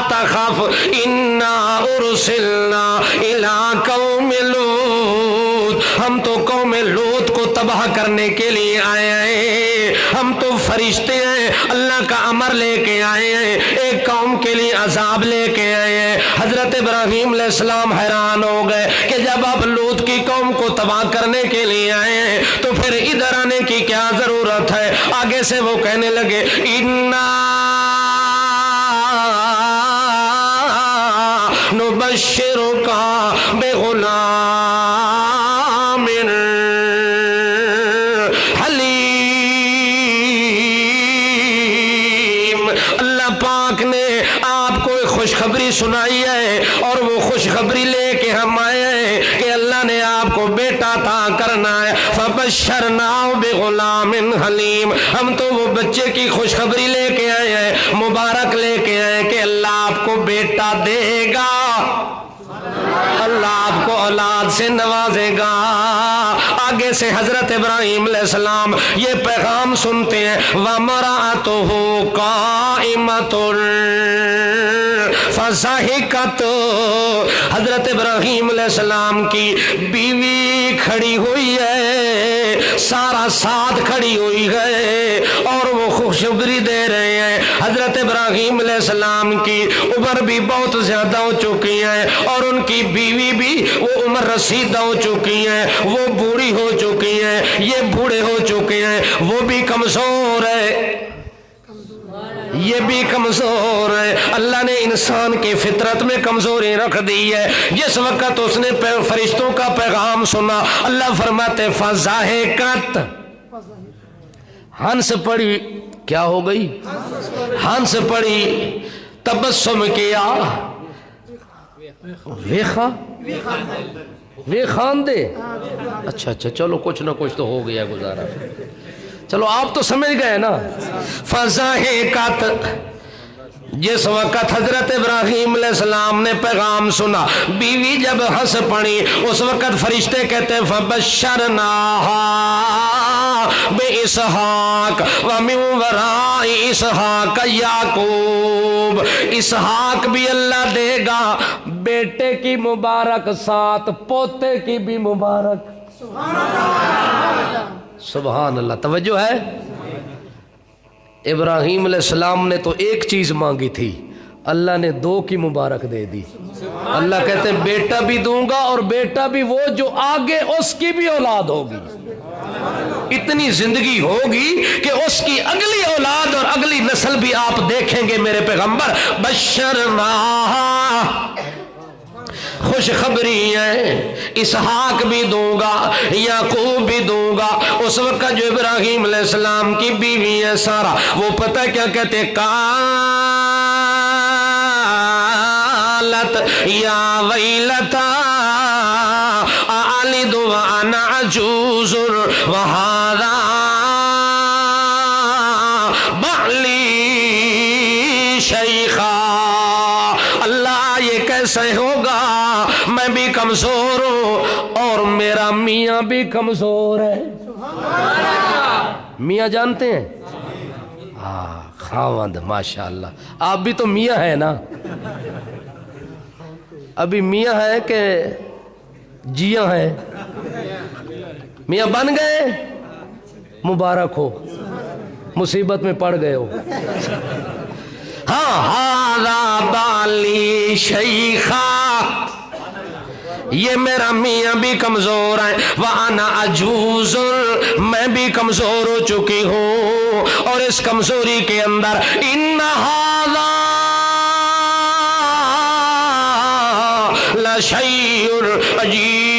تخف انا ارسلنا الى قوم لوط. ہم تو قوم لوط کو تباہ کرنے کے لیے آئے ہیں، ہم تو فرشتے ہیں، اللہ کا امر لے کے آئے ہیں، ایک قوم کے لیے عذاب لے کے آئے ہیں. حضرت ابراہیم علیہ السلام حیران ہو گئے کہ جب آپ لوط کی قوم کو تباہ کرنے کے لیے آئے ہیں تو پھر ادھر آنے کی کیا ضرورت ہے. آگے سے وہ کہنے لگے انا نبشرک بغلام حلیم. سنائی ہے اور وہ خوشخبری لے کے ہم آئے ہیں کہ اللہ نے آپ کو بیٹا عطا کرنا ہے. فبشرناہ بغلام حلیم. ہم تو وہ بچے کی خوشخبری لے کے آئے ہیں, مبارک لے کے آئے کہ اللہ آپ کو بیٹا دے گا, اللہ آپ کو اولاد سے نوازے گا. آگے سے حضرت ابراہیم علیہ السلام یہ پیغام سنتے ہیں. وَامْرَأَتُهُ قَائِمَةٌ فَضَحِكَتْ. حضرت ابراہیم علیہ السلام کی بیوی کھڑی ہوئی ہے, سارا ساتھ کھڑی ہوئی ہے اور وہ خوشخبری دے رہے ہیں. حضرت ابراہیم علیہ السلام کی عمر بھی بہت زیادہ ہو چکی ہے اور ان کی بیوی بھی وہ عمر رسیدہ ہو چکی ہے, وہ بوڑھی ہو چکی ہے, یہ بوڑھے ہو چکے ہیں, وہ بھی کمزور ہے, یہ بھی کمزور ہے. اللہ نے انسان کی فطرت میں کمزوری رکھ دی ہے. جس وقت اس نے فرشتوں کا پیغام سنا, اللہ فرماتے فضاحکت, ہنس پڑی. کیا ہو گئی؟ ہنس پڑی. تبسم کیا. ویخا ویخان دے. اچھا چلو کچھ نہ کچھ تو ہو گیا گزارا. چلو آپ تو سمجھ گئے نا. فضاحکت. جس وقت حضرت ابراہیم علیہ السلام نے پیغام سنا, بیوی جب ہنس پڑی, اس وقت فرشتے کہتے ہیں فبشرناہا بِإِسْحَاقَ وَمِن وَرَاءِ إِسْحَاقَ یعقوب. اسحاق بھی اللہ دے گا, بیٹے کی مبارک ساتھ پوتے کی بھی مبارک. سبحان اللہ. توجہ ہے. ابراہیم علیہ السلام نے تو ایک چیز مانگی تھی, اللہ نے دو کی مبارک دے دی. اللہ کہتے ہیں بیٹا بھی دوں گا اور بیٹا بھی وہ جو آگے اس کی بھی اولاد ہوگی. اتنی زندگی ہوگی کہ اس کی اگلی اولاد اور اگلی نسل بھی آپ دیکھیں گے میرے پیغمبر. بشرناہا, خوشخبری ہے, اسحاق بھی دوں گا, یعقوب بھی دوں گا. اس وقت جو ابراہیم علیہ السلام کی بیوی ہے سارا, وہ پتہ کیا کہتے, قالت یا ویلتا اَأَلِدُ وَأَنَا عَجُوزٌ وَهَذَا بَعْلِي شَيْخًا. اللہ یہ کیسے ہوگا, میں بھی کمزور ہوں اور میرا میاں بھی کمزور ہے. میاں جانتے ہیں؟ ہاں, خاوند. ماشاءاللہ. آپ بھی تو میاں ہے نا. ابھی میاں ہے کہ جیاں ہے؟ میاں بن گئے, مبارک ہو, مصیبت میں پڑ گئے ہو. ہاں, ہاذا بالی شیخا, یہ میرا میاں بھی کمزور ہے. وَأَنَا عَجُوزٌ, میں بھی کمزور ہو چکی ہوں, اور اس کمزوری کے اندر إِنَّ هَذَا لَشَيْءٌ عَجِيبٌ.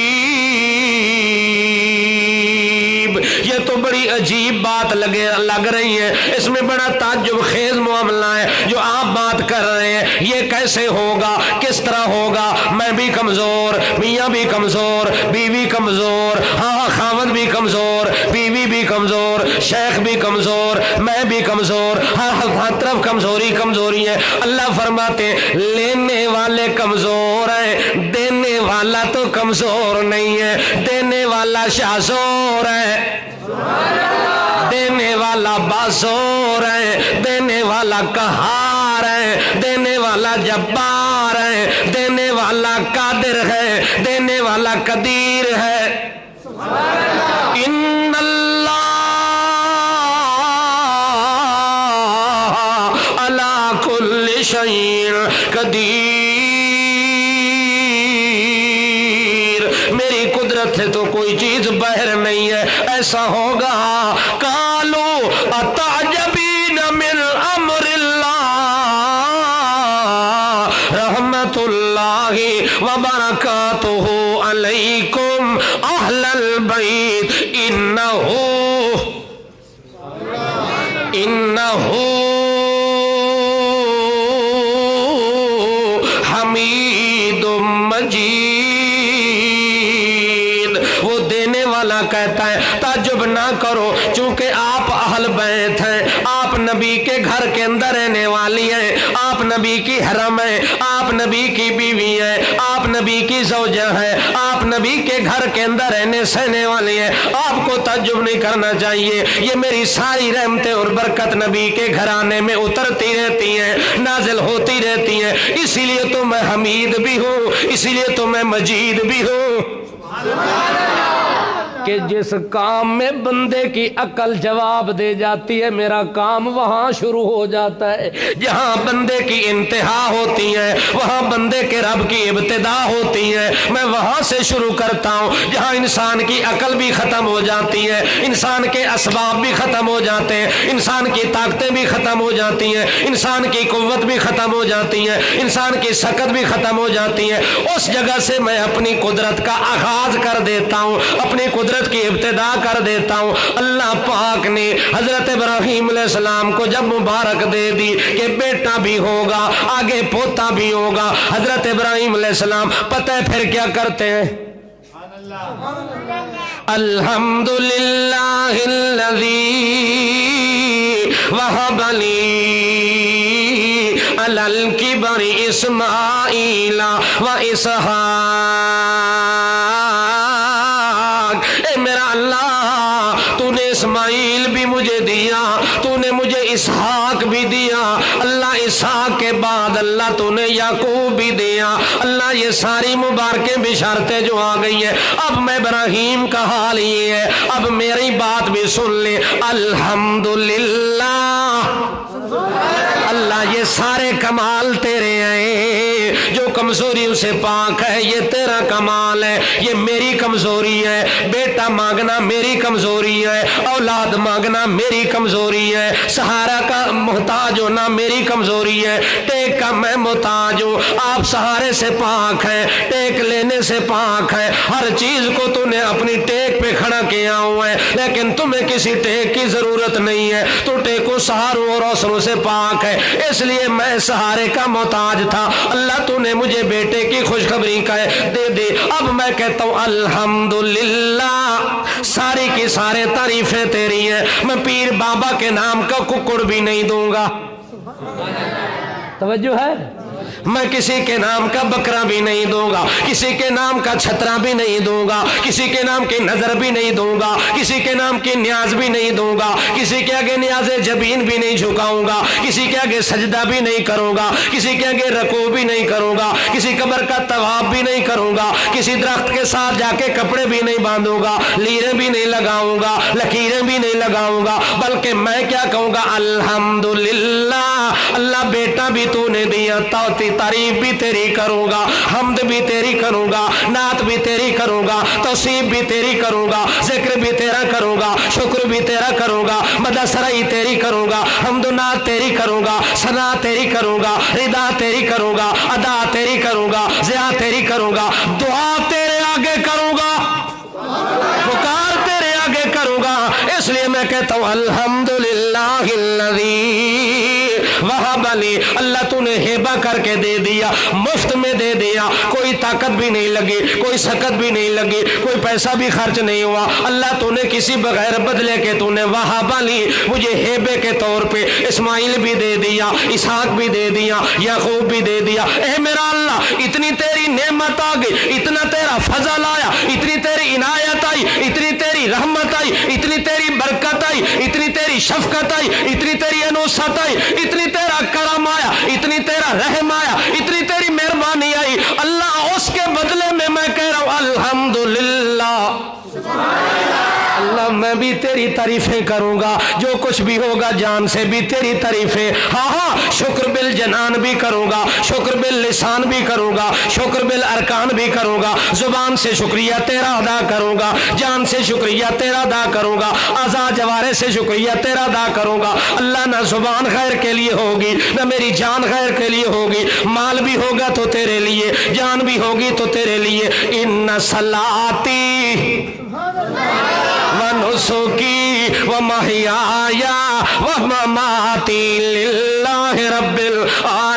یہ تو بڑی عجیب بات لگ رہی ہے, اس میں بڑا تعجب خیز معاملہ ہے جو آپ بات کر رہے ہیں. یہ کیسے ہوگا, کس طرح ہوگا؟ میں بھی کمزور, میاں بھی کمزور, بیوی کمزور, ہاں خاوند بھی کمزور, بیوی بھی کمزور, شیخ بھی کمزور, میں بھی کمزور, ہر طرف کمزوری ہے. اللہ فرماتے لینے والے کمزور ہیں, دینے والا تو کمزور نہیں ہے. دینے والا شاہزور ہے, دینے والا بازور ہے, دینے والا قہار ہے, دینے والا جبار ہے, دینے والا قادر ہے, دینے والا قدیر ہے. ان اللہ علی کل شیء قدیر. میری قدرت ہے تو کوئی چیز باہر نہیں ہے. ایسا ہوگا. قالوا اتعجبین من امر اللہ رحمت اللہ وبرکاتہ علیکم اہل البیت انہ حمید مجید۔ وہ دینے والا کہتا ہے تعجب نہ کرو، چونکہ آپ اہل بیت ہیں، آپ نبی کے گھر کے اندر رہنے والی ہیں، آپ نبی کی حرم ہیں، آپ نبی کی بیوی ہیں، آپ نبی کی زوجہ ہیں، آپ نبی کے گھر کے اندر رہنے سہنے والی ہیں، آپ کو تعجب نہیں کرنا چاہیے۔ یہ میری ساری رحمتیں اور برکت نبی کے گھرانے میں اترتی رہتی ہیں، نازل ہوتی رہتی ہیں، اسی لیے تو میں حمید بھی ہوں، اسی لیے تو میں مجید بھی ہوں کہ جس کام میں بندے کی عقل جواب دے جاتی ہے میرا کام وہاں شروع ہو جاتا ہے۔ جہاں بندے کی انتہا ہوتی ہے وہاں بندے کے رب کی ابتدا ہوتی ہے، میں وہاں سے شروع کرتا ہوں۔ جہاں انسان کی عقل بھی ختم ہو جاتی ہے، انسان کے اسباب بھی ختم ہو جاتے ہیں، انسان کی طاقتیں بھی ختم ہو جاتی ہیں، انسان کی قوت بھی ختم ہو جاتی ہے، انسان کی سکت بھی ختم ہو جاتی ہے، اس جگہ سے میں اپنی قدرت کا آغاز کر دیتا ہوں، اپنی قدرت کی ابتدا کر دیتا ہوں۔ اللہ پاک نے حضرت ابراہیم علیہ السلام کو جب مبارک دے دی کہ بیٹا بھی ہوگا آگے پوتا بھی ہوگا، حضرت ابراہیم علیہ السلام پتہ ہے پھر کیا کرتے ہیں؟ الحمدللہ الذی وہب لی علی الکبر اسماعیل و اسحاق۔ اے میرا اللہ، تو نے اسماعیل بھی مجھے دیا، تو نے مجھے اسحاق بھی دیا، اللہ اسحاق کے بعد اللہ تو نے یعقوب بھی دیا، اللہ یہ ساری مبارکیں بشارتیں جو آ گئی ہیں۔ اب میں ابراہیم کا حال یہ ہے، اب میری بات بھی سن لے۔ الحمدللہ اللہ یہ سارے کمال تیرے ہیں، جو کمزوریوں سے پاک ہے یہ تیرا کمال ہے، یہ میری کمزوری ہے، بیٹا مانگنا میری کمزوری ہے، اولاد مانگنا میری کمزوری ہے، سہارا کا محتاج ہونا میری کمزوری ہے، ٹیک کا میں محتاج ہوں، آپ سہارے سے پاک ہیں، ٹیک لینے سے پاک ہے، ہر چیز کو تو نے اپنی ٹیک پہ کھڑا کیا ہوا ہے، لیکن تمہیں کسی ٹیک کی ضرورت نہیں ہے، تو ٹیکو سہاروں اور اوسروں سے پاک ہے، اس لیے میں سہارے کا محتاج تھا، اللہ تو نے مجھے بیٹے کی خوشخبری دے دی۔ اب میں کہتا ہوں الحمدللہ، ساری کی سارے تعریفیں تیری ہیں، میں پیر بابا کے نام کا ککڑ بھی نہیں دوں گا، توجہ ہے، میں کسی کے نام کا بکرا بھی نہیں دوں گا، کسی کے نام کا چھترا بھی نہیں دوں گا، کسی کے نام کی نظر بھی نہیں دوں گا، کسی کے نام کی نیاز بھی نہیں دوں گا، کسی کے آگے نیاز جبین بھی نہیں جھکاؤں گا، کسی کے آگے سجدہ بھی نہیں کروں گا، کسی کے آگے رکوع بھی نہیں کروں گا، کسی قبر کا طواف بھی نہیں کروں گا، کسی درخت کے ساتھ جا کے کپڑے بھی نہیں باندھوں گا، لیریں بھی نہیں لگاؤں گا، لکیریں بھی نہیں لگاؤں گا، بلکہ میں کیا کہوں گا؟ الحمدللہ اللہ بیٹا بھی تو نے دیا، تعریف بھی تیری کروں گا، حمد بھی تیری کروں گا، نعت بھی تیری کروں گا، توصیف بھی تیری کروں گا، ذکر بھی تیرا کروں گا، شکر بھی تیرا کروں گا، مدح سرائی تیری کروں گا، حمد و نعت تیری کروں گا، ثنا تیری کروں گا، رضا تیری کروں گا، ادا تیری کروں گا، ضیاء تیری کروں گا، دعا تیرے آگے کروں گا، پکار تیرے آگے کروں گا۔ اس لیے میں کہتا ہوں الحمدللہ الذی وہب لی، اللہ تو نے ہیبہ کر کے دے دیا، مفت میں دے دیا، کوئی طاقت بھی نہیں لگی، کوئی سکت بھی نہیں لگی، کوئی پیسہ بھی خرچ نہیں ہوا، اللہ تو نے کسی بغیر بدلے کے تو نے وہب لی، مجھے ہیبے کے طور پہ اسماعیل بھی دے دیا، اسحاق بھی دے دیا، یعقوب بھی دے دیا۔ اے میرا اللہ، اتنی تیری نعمت آ گئی، اتنا تیرا فضل آیا، اتنی تیری عنایت آئی، اتنی تیری رحمت آئی، اتنی تیری برکت آئی، اتنی تیری شفقت آئی، اتنی تیری انوست آئی، اتنی تیرا کرم آیا، اتنی تیرا رحم آیا، اتنی تیری مہربانی آئی، اللہ اس کے بدلے میں کہہ رہا ہوں الحمدللہ، اللہ میں بھی تیری تعریفیں کروں گا، جو کچھ بھی ہوگا جان سے بھی تیری تعریفیں، ہاں شکر بالجنان بھی کروں گا، شکر باللسان بھی کروں گا، شکر بالارکان بھی کروں گا، زبان سے شکریہ تیرا ادا کروں گا، جان سے شکریہ تیرا ادا کروں گا، اعضاء جوارح سے شکریہ تیرا ادا کروں گا۔ اللہ نہ زبان خیر کے لیے ہوگی، نہ میری جان خیر کے لیے ہوگی، مال بھی ہوگا تو تیرے لیے، جان بھی ہوگی تو تیرے لیے۔ ان صلاتی ونسکی ومحیای ومماتی للہ رب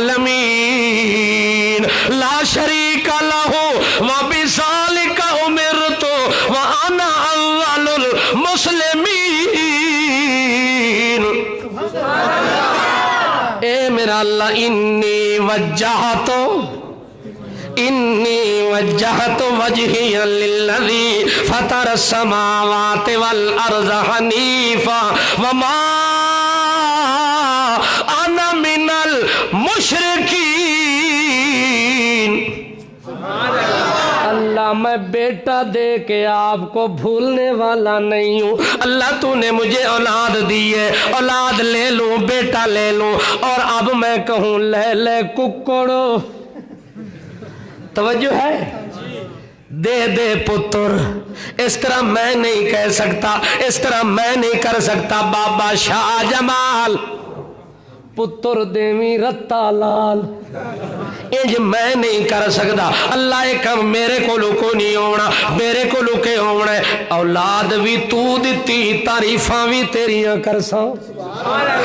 العالمین لا شریک لہ وبذالک امرت وانا اول المسلمین۔ اے میرا اللہ انی وجہت وجہی للذی فطر السماوات والارض حنیفا وما انا من المشرکین۔ اللہ میں بیٹا دے کے آپ کو بھولنے والا نہیں ہوں۔ اللہ تو نے مجھے اولاد دی ہے، اولاد لے لوں، بیٹا لے لوں، اور اب میں کہوں لے لے ککڑو، توجہ ہے؟ دے دے پتر، اس طرح میں نہیں کہہ سکتا، اس طرح میں نہیں کر سکتا۔ بابا شاہ جمال پتر دیوی رتا لال، انج میں نہیں کر سکتا۔ اللہ ایک میرے کو کو نہیں ہونا، میرے کو کے ہونا ہے۔ اولاد بھی تو دیتی، تعریفاں بھی تیریاں کرساں،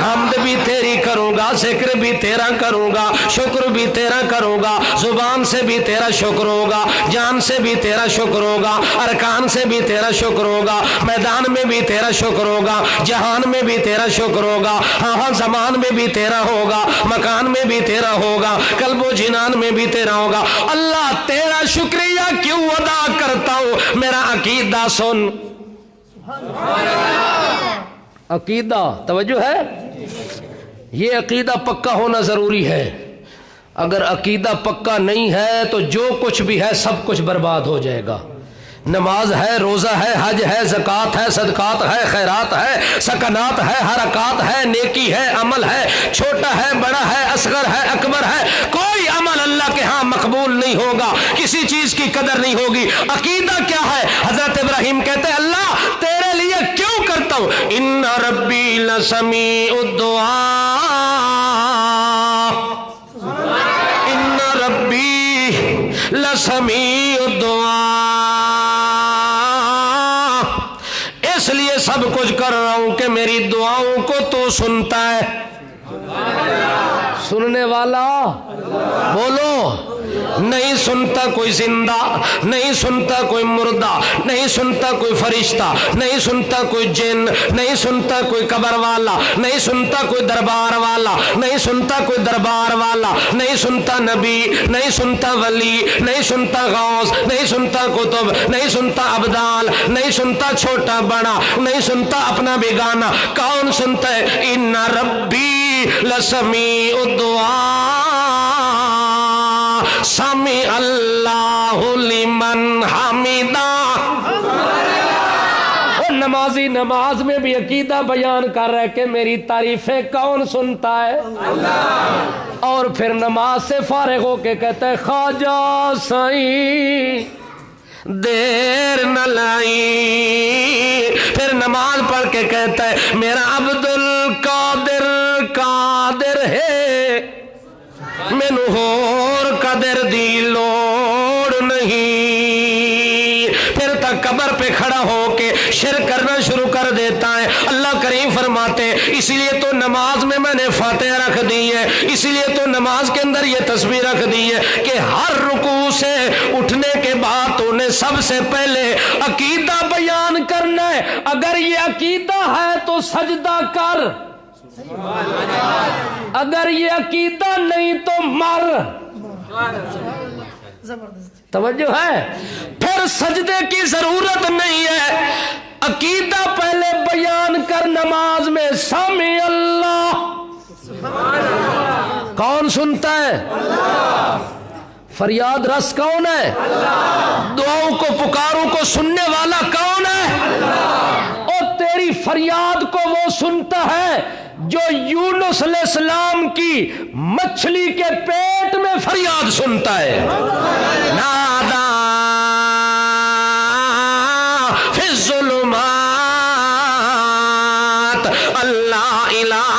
حمد بھی تیری کروں گا، ذکر بھی تیرا کروں گا، شکر بھی تیرا کروں گا، زبان سے بھی تیرا شکر ہوگا، جان سے بھی تیرا شکر ہوگا، ارکان سے بھی تیرا شکر ہوگا، میدان میں بھی تیرا شکر ہوگا، جہان میں بھی تیرا شکر ہوگا، ہاں زمان میں بھی تیرا ہوگا، مکان میں بھی تیرا ہوگا، قلب و جنان میں بھی تیرا ہوگا۔ اللہ تیرا شکریہ کیوں ادا کرتا ہوں؟ میرا عقیدہ سن، عقیدہ توجہ ہے، یہ عقیدہ پکا ہونا ضروری ہے۔ اگر عقیدہ پکا نہیں ہے تو جو کچھ بھی ہے سب کچھ برباد ہو جائے گا۔ نماز ہے، روزہ ہے، حج ہے، زکوٰۃ ہے، صدقات ہے، خیرات ہے، سکنات ہے، حرکات ہے، نیکی ہے، عمل ہے، چھوٹا ہے، بڑا ہے، اصغر ہے، اکبر ہے، کوئی عمل اللہ کے ہاں مقبول نہیں ہوگا، کسی چیز کی قدر نہیں ہوگی۔ عقیدہ کیا ہے؟ حضرت ابراہیم کہتے ہیں اللہ تیرے لیے کیوں کرتا ہوں؟ ان ربی لسمیع الدعاء، ان ربی لسمیع الدعاء، اس لیے سب کچھ کر رہا ہوں کہ میری دعاؤں کو تو سنتا ہے۔ سننے والا بولو، نہیں سنتا کوئی زندہ، نہیں سنتا کوئی مردہ، نہیں سنتا کوئی فرشتہ، نہیں سنتا کوئی جن، نہیں سنتا کوئی قبر والا، نہیں سنتا کوئی دربار والا، نہیں سنتا کوئی دربار والا، نہیں سنتا نبی، نہیں سنتا ولی، نہیں سنتا غوث، نہیں سنتا کتب، نہیں سنتا ابدال، نہیں سنتا چھوٹا بڑا، نہیں سنتا اپنا بیگانہ۔ کون سنتا ہے؟ ان ربی لسمیع الدعاء سمیع اللہ لمن حمدہ۔ اور نمازی نماز میں بھی عقیدہ بیان کر رہے کہ میری تعریفیں کون سنتا ہے؟ اللہ۔ اور پھر نماز سے فارغ ہو کے کہتا ہے خواجہ سائیں دیر نہ لائی۔ پھر نماز پڑھ کے کہتا ہے میرا عبد القادر قادر ہے، مینوں ہور قدر دی لوڑ نہیں۔ پھر تک قبر پہ کھڑا ہو کے شرک کرنا شروع کر دیتا ہے۔ اللہ کریم فرماتے اس لیے تو نماز میں نے فاتحہ رکھ دی ہے، اس لیے تو نماز کے اندر یہ تسبیح رکھ دی ہے کہ ہر رکوع سے اٹھنے کے بعد تو نے سب سے پہلے عقیدہ بیان کرنا ہے۔ اگر یہ عقیدہ ہے تو سجدہ کر، اگر یہ عقیدہ نہیں تو مر۔ توجہ ہے؟ پھر سجدے کی ضرورت نہیں ہے، عقیدہ پہلے بیان کر نماز میں سمیع اللہ۔ کون سنتا ہے؟ اللہ۔ فریاد رس کون ہے؟ اللہ۔ دعاؤں کو پکاروں کو سننے والا کون ہے؟ اللہ۔ اور تیری فریاد کو وہ سنتا ہے جو یونس علیہ السلام کی مچھلی کے پیٹ میں فریاد سنتا ہے۔ نادا فی الظلمات اللہ الہ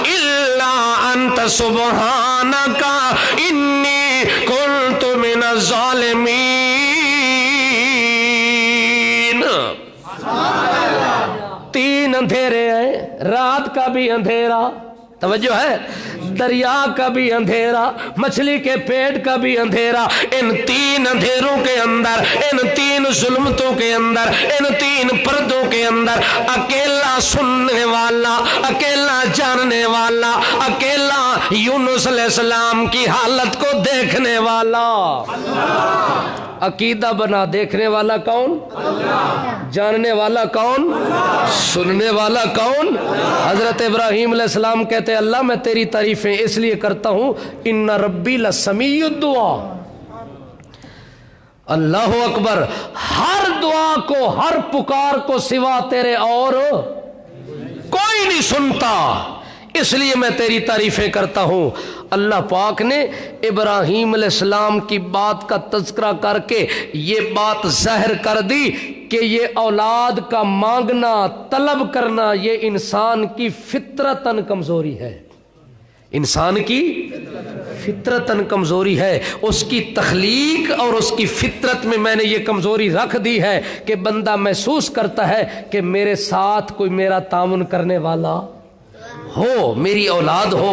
الا انت سبحانک انی کنت من الظالمین۔ تین اندھیرے ہیں، رات کا بھی اندھیرا، توجہ ہے؟ دریا کا بھی اندھیرا، مچھلی کے پیٹ کا بھی اندھیرا، ان تین اندھیروں کے اندر، ان تین ظلمتوں کے اندر، ان تین پردوں کے اندر اکیلا سننے والا، اکیلا جاننے والا، اکیلا یونس علیہ السلام کی حالت کو دیکھنے والا۔ عقیدہ بنا دیکھنے والا کون؟ جاننے والا کون؟ سننے والا کون؟ حضرت ابراہیم علیہ السلام کہتے ہیں اللہ میں تیری تعریفیں اس لیے کرتا ہوں ان ربی لسمیع الدعا۔ اللہ اکبر، ہر دعا کو، ہر پکار کو سوا تیرے اور کوئی نہیں سنتا، اس لیے میں تیری تعریفیں کرتا ہوں۔ اللہ پاک نے ابراہیم علیہ السلام کی بات کا تذکرہ کر کے یہ بات ظاہر کر دی کہ یہ اولاد کا مانگنا، طلب کرنا، یہ انسان کی فطرتاً کمزوری ہے، انسان کی فطرتاً کمزوری ہے۔ اس کی تخلیق اور اس کی فطرت میں میں نے یہ کمزوری رکھ دی ہے کہ بندہ محسوس کرتا ہے کہ میرے ساتھ کوئی میرا تعاون کرنے والا ہو، میری اولاد ہو،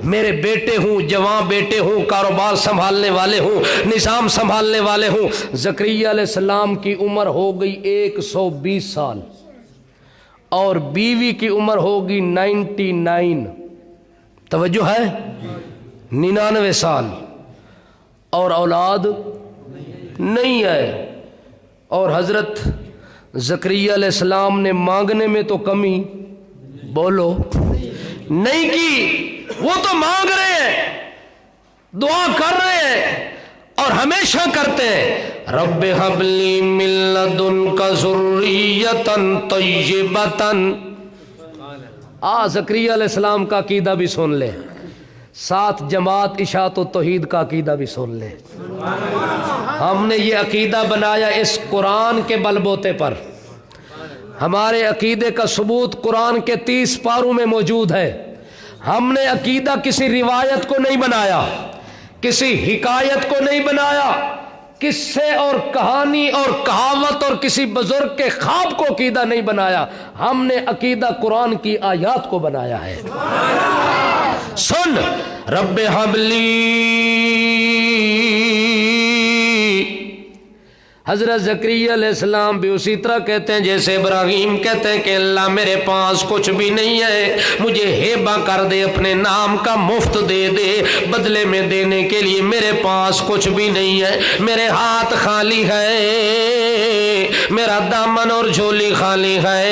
میرے بیٹے ہوں، جوان بیٹے ہوں، کاروبار سنبھالنے والے ہوں، نظام سنبھالنے والے ہوں۔ زکریا علیہ السلام کی عمر ہو گئی 120 سال اور بیوی کی عمر ہوگی 99، توجہ ہے، 99 سال، اور اولاد نہیں ہے۔ اور حضرت زکریا علیہ السلام نے مانگنے میں تو کمی بولو نہیں کی، وہ تو مانگ رہے ہیں، دعا کر رہے ہیں اور ہمیشہ کرتے ہیں رب ہب لی من لدنک ذریۃ طیبۃ۔ زکریا علیہ السلام کا عقیدہ بھی سن لے، ساتھ جماعت اشاعت و توحید کا عقیدہ بھی سن لے۔ ہم نے یہ عقیدہ بنایا اس قرآن کے بل بوتے پر، ہمارے عقیدے کا ثبوت قرآن کے 30 پاروں میں موجود ہے۔ ہم نے عقیدہ کسی روایت کو نہیں بنایا، کسی حکایت کو نہیں بنایا، قصے اور کہانی اور کہاوت اور کسی بزرگ کے خواب کو عقیدہ نہیں بنایا، ہم نے عقیدہ قرآن کی آیات کو بنایا ہے۔ سن رب حبلی، حضرت زکریا علیہ السلام بھی اسی طرح کہتے ہیں جیسے ابراہیم کہتے ہیں کہ اللہ میرے پاس کچھ بھی نہیں ہے، مجھے ہیبہ کر دے، اپنے نام کا مفت دے دے، بدلے میں دینے کے لیے میرے پاس کچھ بھی نہیں ہے، میرے ہاتھ خالی ہے، میرا دامن اور جھولی خالی ہے،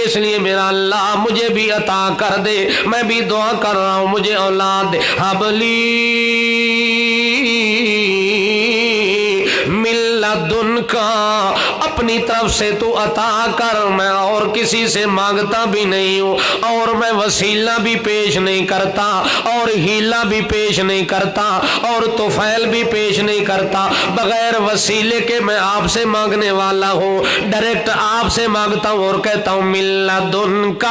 اس لیے میرا اللہ مجھے بھی عطا کر دے، میں بھی دعا کر رہا ہوں مجھے اولاد دے۔ حبلی دن کا، اپنی طرف سے تو عطا کر، میں اور کسی سے مانگتا بھی نہیں ہوں، اور میں وسیلہ بھی پیش نہیں کرتا، اور ہیلہ بھی پیش نہیں کرتا، اور طفیل بھی پیش نہیں کرتا، بغیر وسیلے کے میں آپ سے مانگنے والا ہوں، ڈائریکٹ آپ سے مانگتا ہوں اور کہتا ہوں من لدنک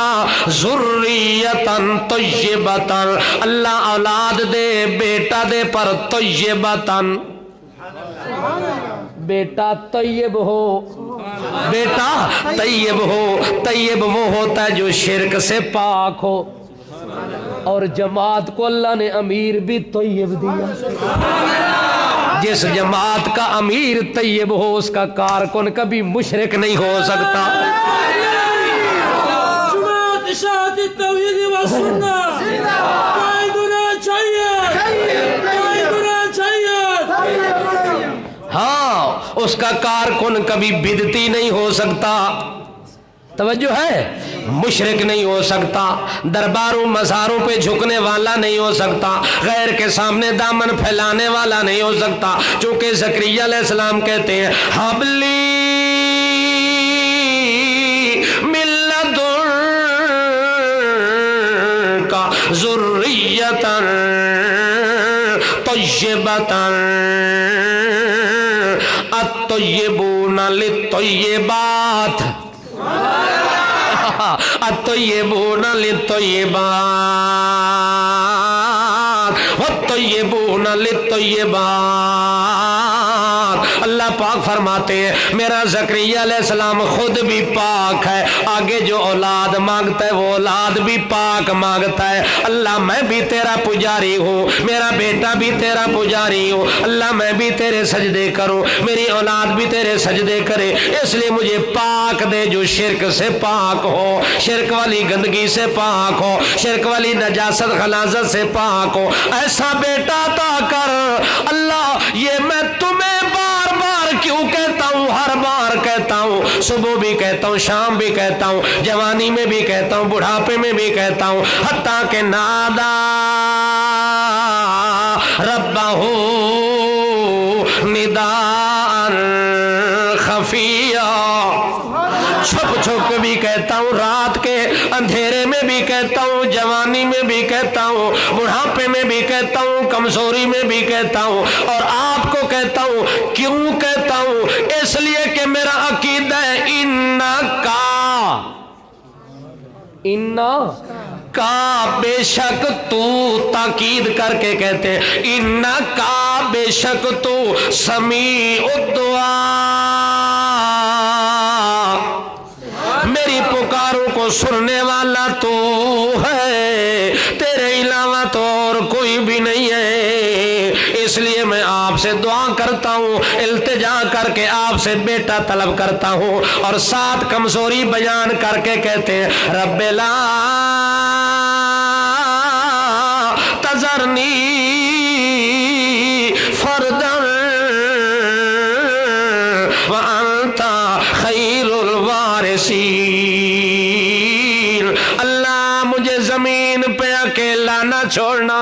ذریۃ طیبۃ، اللہ اولاد دے، بیٹا دے پر طیبۃ، بیٹا طیب ہو، بیٹا طیب ہو۔ طیب وہ ہوتا ہے جو شرک سے پاک ہو، اور جماعت کو اللہ نے امیر بھی طیب دیا۔ جس جماعت کا امیر طیب ہو اس کا کارکن کبھی مشرک نہیں ہو سکتا۔ جماعت اشاعت توحید و سنت قائدنا چاہیے، قائدنا چاہیے۔ ہاں، اس کا کارکن کبھی بدعتی نہیں ہو سکتا، توجہ ہے، مشرک نہیں ہو سکتا، درباروں مزاروں پہ جھکنے والا نہیں ہو سکتا، غیر کے سامنے دامن پھیلانے والا نہیں ہو سکتا، چونکہ زکریا علیہ السلام کہتے ہیں حبلی من لدنک ذریۃ طیبۃ الطیبون للطیبات، الطیبون للطیبات والطیبون للطیبات۔ اللہ پاک فرماتے ہیں میرا زکریا علیہ السلام خود بھی پاک ہے، آگے جو اولاد مانگتا ہے وہ اولاد بھی پاک مانگتا ہے۔ اللہ میں بھی تیرا پجاری ہوں، میرا بیٹا بھی تیرا پجاری ہوں، اللہ میں بھی تیرے سجدے کروں، میری اولاد بھی تیرے سجدے کرے، اس لیے مجھے پاک دے جو شرک سے پاک ہو، شرک والی گندگی سے پاک ہو، شرک والی نجاست خلاصت سے پاک ہو، ایسا بیٹا عطا کر۔ اللہ یہ میں تمہیں بار بار کیوں کہتا ہوں، ہر بار کہتا ہوں، صبح بھی کہتا ہوں، شام بھی کہتا ہوں، جوانی میں بھی کہتا ہوں، بڑھاپے میں بھی کہتا ہوں، حتیٰ کہ نادا ربہ نداء خفیہ، چھپ چھپ بھی کہتا ہوں، رات کے اندھیرے میں بھی کہتا ہوں، جوانی میں بھی کہتا ہوں، بڑھاپے میں بھی کہتا ہوں، کمزوری میں بھی کہتا ہوں، اور آپ کو کہتا ہوں۔ کیوں کہتا ہوں؟ اس لیے کہ میرا عقیدہ ہے کا بے شک تو، تاکید کر کے کہتے ہیں کا بے شک تو سمیع الدعا، میری پکاروں کو سننے والا تو ہے، تیرے علاوہ تو اور کوئی بھی نہیں ہے، اس لیے میں آپ سے دعا کرتا ہوں، التجا کر کے آپ سے بیٹا طلب کرتا ہوں، اور ساتھ کمزوری بیان کر کے کہتے ہیں رب لا تذرنی فردا وانت خیر الوارثین، اللہ مجھے زمین پہ اکیلا نہ چھوڑنا،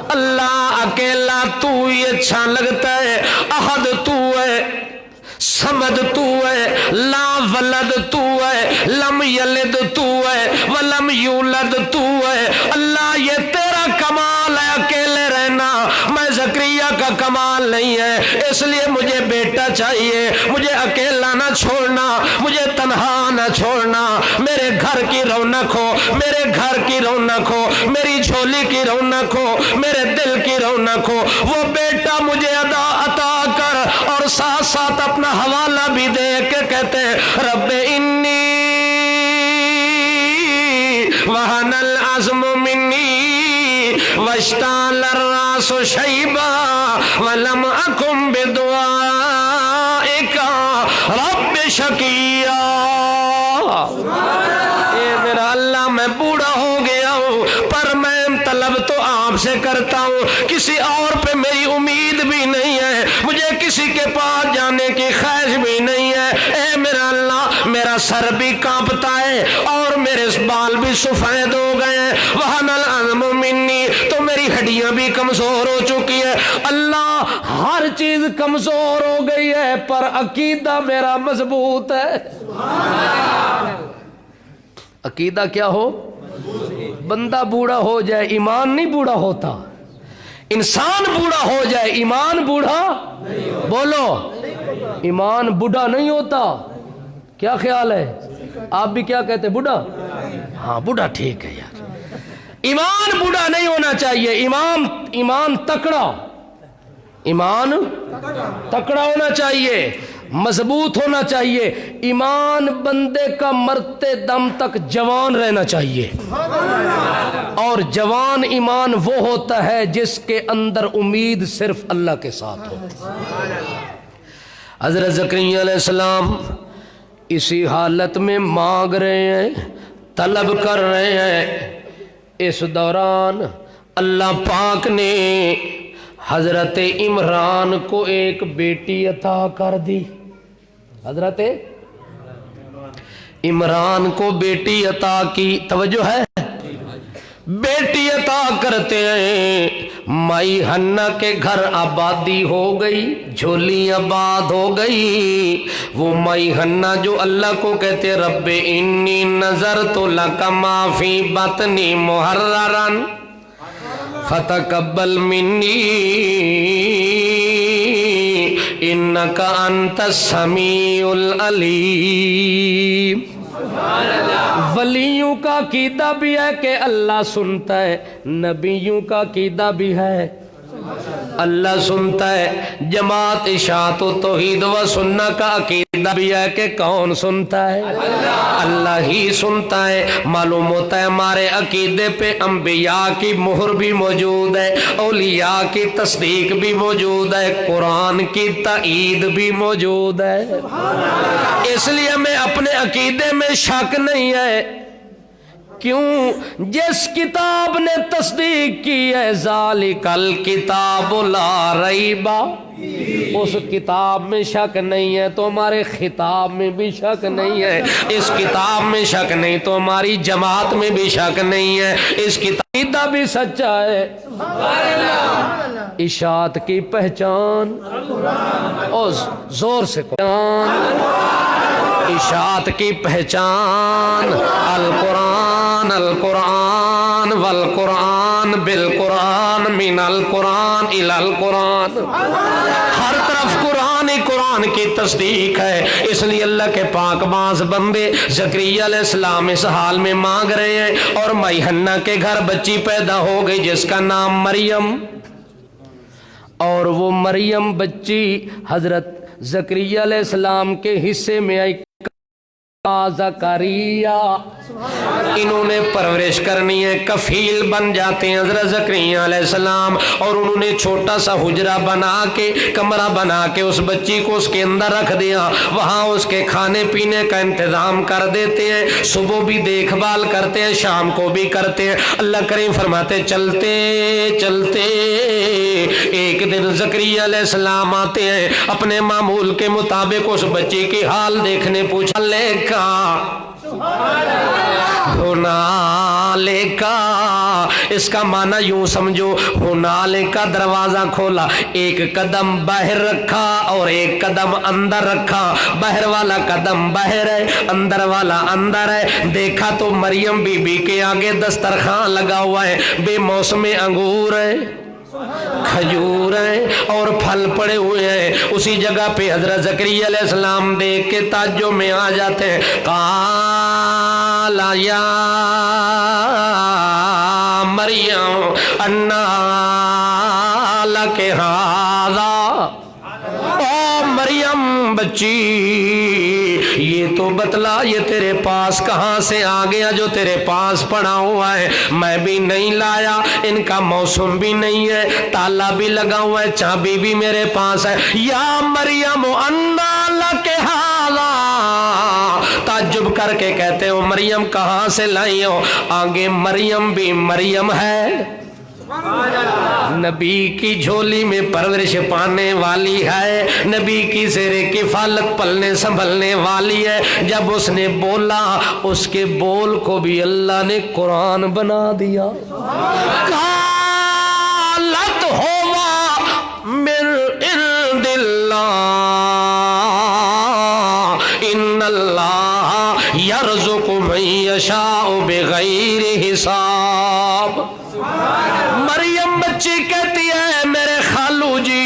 اللہ اکیلا تو ہی اچھا لگتا ہے، احد تو ہے، سمد تو ہے، لا ولد تو ہے، لم یلد تو ہے، ولم یولد تو ہے، اللہ یہ تیرا کمال ہے اکیلے رہنا، میں زکریا کا کمال نہیں ہے، اس لیے مجھے بیٹا چاہیے، مجھے اکیلا نہ چھوڑنا، مجھے تنہا نہ چھوڑنا، میرے گھر کی رونق ہو، میرے گھر کی رونق ہو، میری جھولی کی رونق ہو، میرے دل کی رونق ہو، وہ بیٹا مجھے عطا کر، اور ساتھ ساتھ اپنا حوالہ بھی دے کے کہتے ہیں رب انی وہن العظم منی واشتعل الراس شیبا ولم اکن بدعائک رب شقیا، اے میرا اللہ میں بوڑھا ہو گیا ہوں، پر میں طلب تو آپ سے کرتا ہوں، کسی اور پہ میری امید بھی نہیں ہے، مجھے کسی کے پاس جانے کی خواہش بھی نہیں ہے، اے میرا اللہ میرا سر بھی کانپتا ہے اور میرے بال بھی سفید ہو گئے ہیں، وہن العظم منی، تو میری ہڈیاں بھی کمزور ہو چکی ہے، اللہ ہر چیز کمزور ہو گئی ہے پر عقیدہ میرا مضبوط ہے۔ عقیدہ کیا ہو؟ بندہ بوڑھا ہو جائے ایمان نہیں بوڑھا ہوتا، انسان بوڑھا ہو جائے ایمان بوڑھا، بولو ایمان بوڑھا نہیں ہوتا، کیا خیال ہے؟ آپ بھی کیا کہتے بوڑھا؟ ہاں بوڑھا ٹھیک ہے یار، ایمان بوڑھا نہیں ہونا چاہیے، ایمان تکڑا، ایمان تکڑا ہونا چاہیے، مضبوط ہونا چاہیے، ایمان بندے کا مرتے دم تک جوان رہنا چاہیے، اور جوان ایمان وہ ہوتا ہے جس کے اندر امید صرف اللہ کے ساتھ ہو۔ حضرت زکریا علیہ السلام اسی حالت میں مانگ رہے ہیں، طلب کر رہے ہیں، اس دوران اللہ پاک نے حضرت عمران کو ایک بیٹی عطا کر دی، حضرت عمران کو بیٹی عطا کی، توجہ ہے، بیٹی عطا کرتے ہیں، مائی حنا کے گھر آبادی ہو گئی، جھولی آباد ہو گئی، وہ مائی حنا جو اللہ کو کہتے رب انی نظرت لک ما فی بطنی محررا فتقبل منی انک انت السمیع العلیم۔ ولیوں کا عقیدہ بھی ہے کہ اللہ سنتا ہے، نبیوں کا عقیدہ بھی ہے اللہ سنتا ہے۔ جماعت اشاعت و توحید و سنہ کا عقیدہ بھی ہے کہ کون سنتا ہے؟ اللہ ہی سنتا ہے۔ معلوم ہوتا ہے ہمارے عقیدے پہ انبیاء کی مہر بھی موجود ہے، اولیاء کی تصدیق بھی موجود ہے، قرآن کی تائید بھی موجود ہے۔ اس لیے ہمیں اپنے عقیدے میں شک نہیں ہے۔ کیوں؟ جس کتاب نے تصدیق کی ہے ذالک الکتاب لا ریب، اس کتاب میں شک نہیں ہے تو ہمارے خطاب میں بھی شک نہیں ہے، اس کتاب میں شک نہیں تو ہماری جماعت میں بھی شک نہیں ہے، اس کتاب بھی سچا ہے۔ اشاعت کی پہچان اور زور سے اشاعت کی پہچان القرآن القرآن والقرآن بالقرآن من القرآن الی القرآن، ہر طرف قرآن ہی قرآن کی تصدیق ہے۔ اس لیے اللہ کے پاک باز بندے زکریا علیہ السلام اس حال میں مانگ رہے ہیں، اور مائی حنا کے گھر بچی پیدا ہو گئی جس کا نام مریم، اور وہ مریم بچی حضرت زکریا علیہ السلام کے حصے میں آئی۔ زکریا انہوں نے پرورش کرنی ہے، کفیل بن جاتے ہیں حضرت زکریا علیہ السلام، اور انہوں نے چھوٹا سا حجرہ بنا کے، کمرہ بنا کے اس بچی کو اس کے اندر رکھ دیا، وہاں اس کے کھانے پینے کا انتظام کر دیتے ہیں، صبح بھی دیکھ بھال کرتے ہیں، شام کو بھی کرتے ہیں۔ اللہ کریم فرماتے چلتے چلتے ایک دن زکریا علیہ السلام آتے ہیں، اپنے معمول کے مطابق اس بچی کی حال دیکھنے پوچھا، لیکا ہنالکا، اس کا معنی یوں سمجھو، ہنالکا دروازہ کھولا، ایک قدم باہر رکھا اور ایک قدم اندر رکھا، باہر والا قدم باہر ہے، اندر والا اندر ہے۔ دیکھا تو مریم بی بی کے آگے دسترخوان لگا ہوا ہے، بے موسم انگور ہے، کھجور ہیں اور پھل پڑے ہوئے ہیں۔ اسی جگہ پہ حضرت زکریا علیہ السلام دیکھ کے تعجب میں آ جاتے ہیں، قال یا مریم انا لک ھذا، او مریم بچی یہ تو بتلا یہ تیرے پاس کہاں سے آ گیا جو تیرے پاس پڑا ہوا ہے؟ میں بھی نہیں لایا، ان کا موسم بھی نہیں ہے، تالا بھی لگا ہوا ہے، چابی بھی میرے پاس ہے۔ یا مریم انا لک ھذا، تعجب کر کے کہتے ہو مریم کہاں سے لائی ہو؟ آگے مریم بھی مریم ہے، نبی کی جھولی میں پرورش پانے والی ہے، نبی کی زیر کفالت پلنے سنبھلنے والی ہے۔ جب اس نے بولا اس کے بول کو بھی اللہ نے قرآن بنا دیا۔ قالت ہوا من عند اللہ ان اللہ یرزق من یشاء بغیر حساب۔ مریم بچی کہتی ہے میرے خالو جی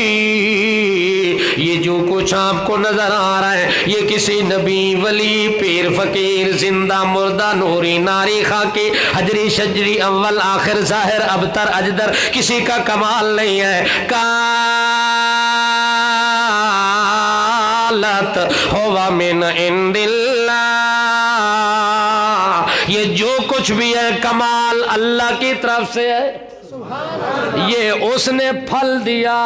یہ جو کچھ آپ کو نظر آ رہا ہے یہ کسی نبی ولی پیر فقیر زندہ مردہ نوری ناری خاکی حجری شجری اول آخر ظاہر ابتر اجدر کسی کا کمال نہیں ہے۔ قالت ہوا من عند اللہ، یہ جو کچھ بھی ہے کمال اللہ کی طرف سے ہے، یہ اس نے پھل دیا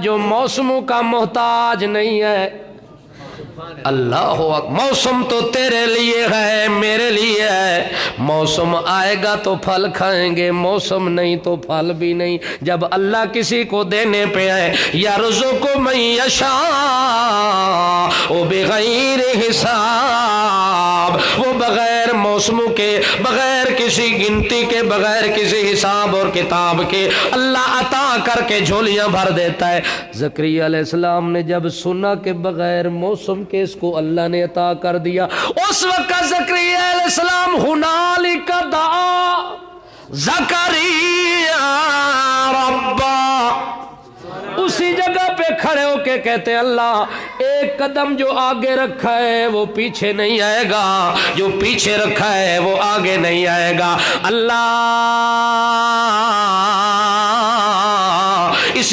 جو موسموں کا محتاج نہیں ہے۔ اللہ موسم تو تیرے لیے ہے میرے لیے ہے، موسم آئے گا تو پھل کھائیں گے، موسم نہیں تو پھل بھی نہیں۔ جب اللہ کسی کو دینے پہ ہے یرزق من یشاء بغیر حساب، وہ بغیر موسموں کے بغیر کسی گنتی کے بغیر کسی حساب اور کتاب کے اللہ عطا کر کے جھولیاں بھر دیتا ہے۔ زکریا علیہ السلام نے جب سنا کہ بغیر موسم کے اس کو اللہ نے عطا کر دیا، اس وقت زکریا علیہ السلام ہنالک دعا زکریا ربا، اسی جگہ پہ کھڑے ہو کے کہتے ہیں اللہ ایک قدم جو آگے رکھا ہے وہ پیچھے نہیں آئے گا، جو پیچھے رکھا ہے وہ آگے نہیں آئے گا۔ اللہ اس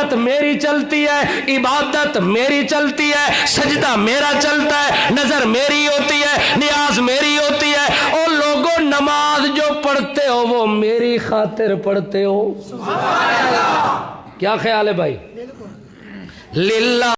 عبادت میری چلتی ہے، عبادت میری چلتی ہے، سجدہ میرا چلتا ہے، نظر میری ہوتی ہے، نیاز میری ہوتی ہے۔ اور لوگوں نماز جو پڑھتے ہو وہ میری خاطر پڑھتے ہو۔ کیا خیال ہے بھائی؟ للہ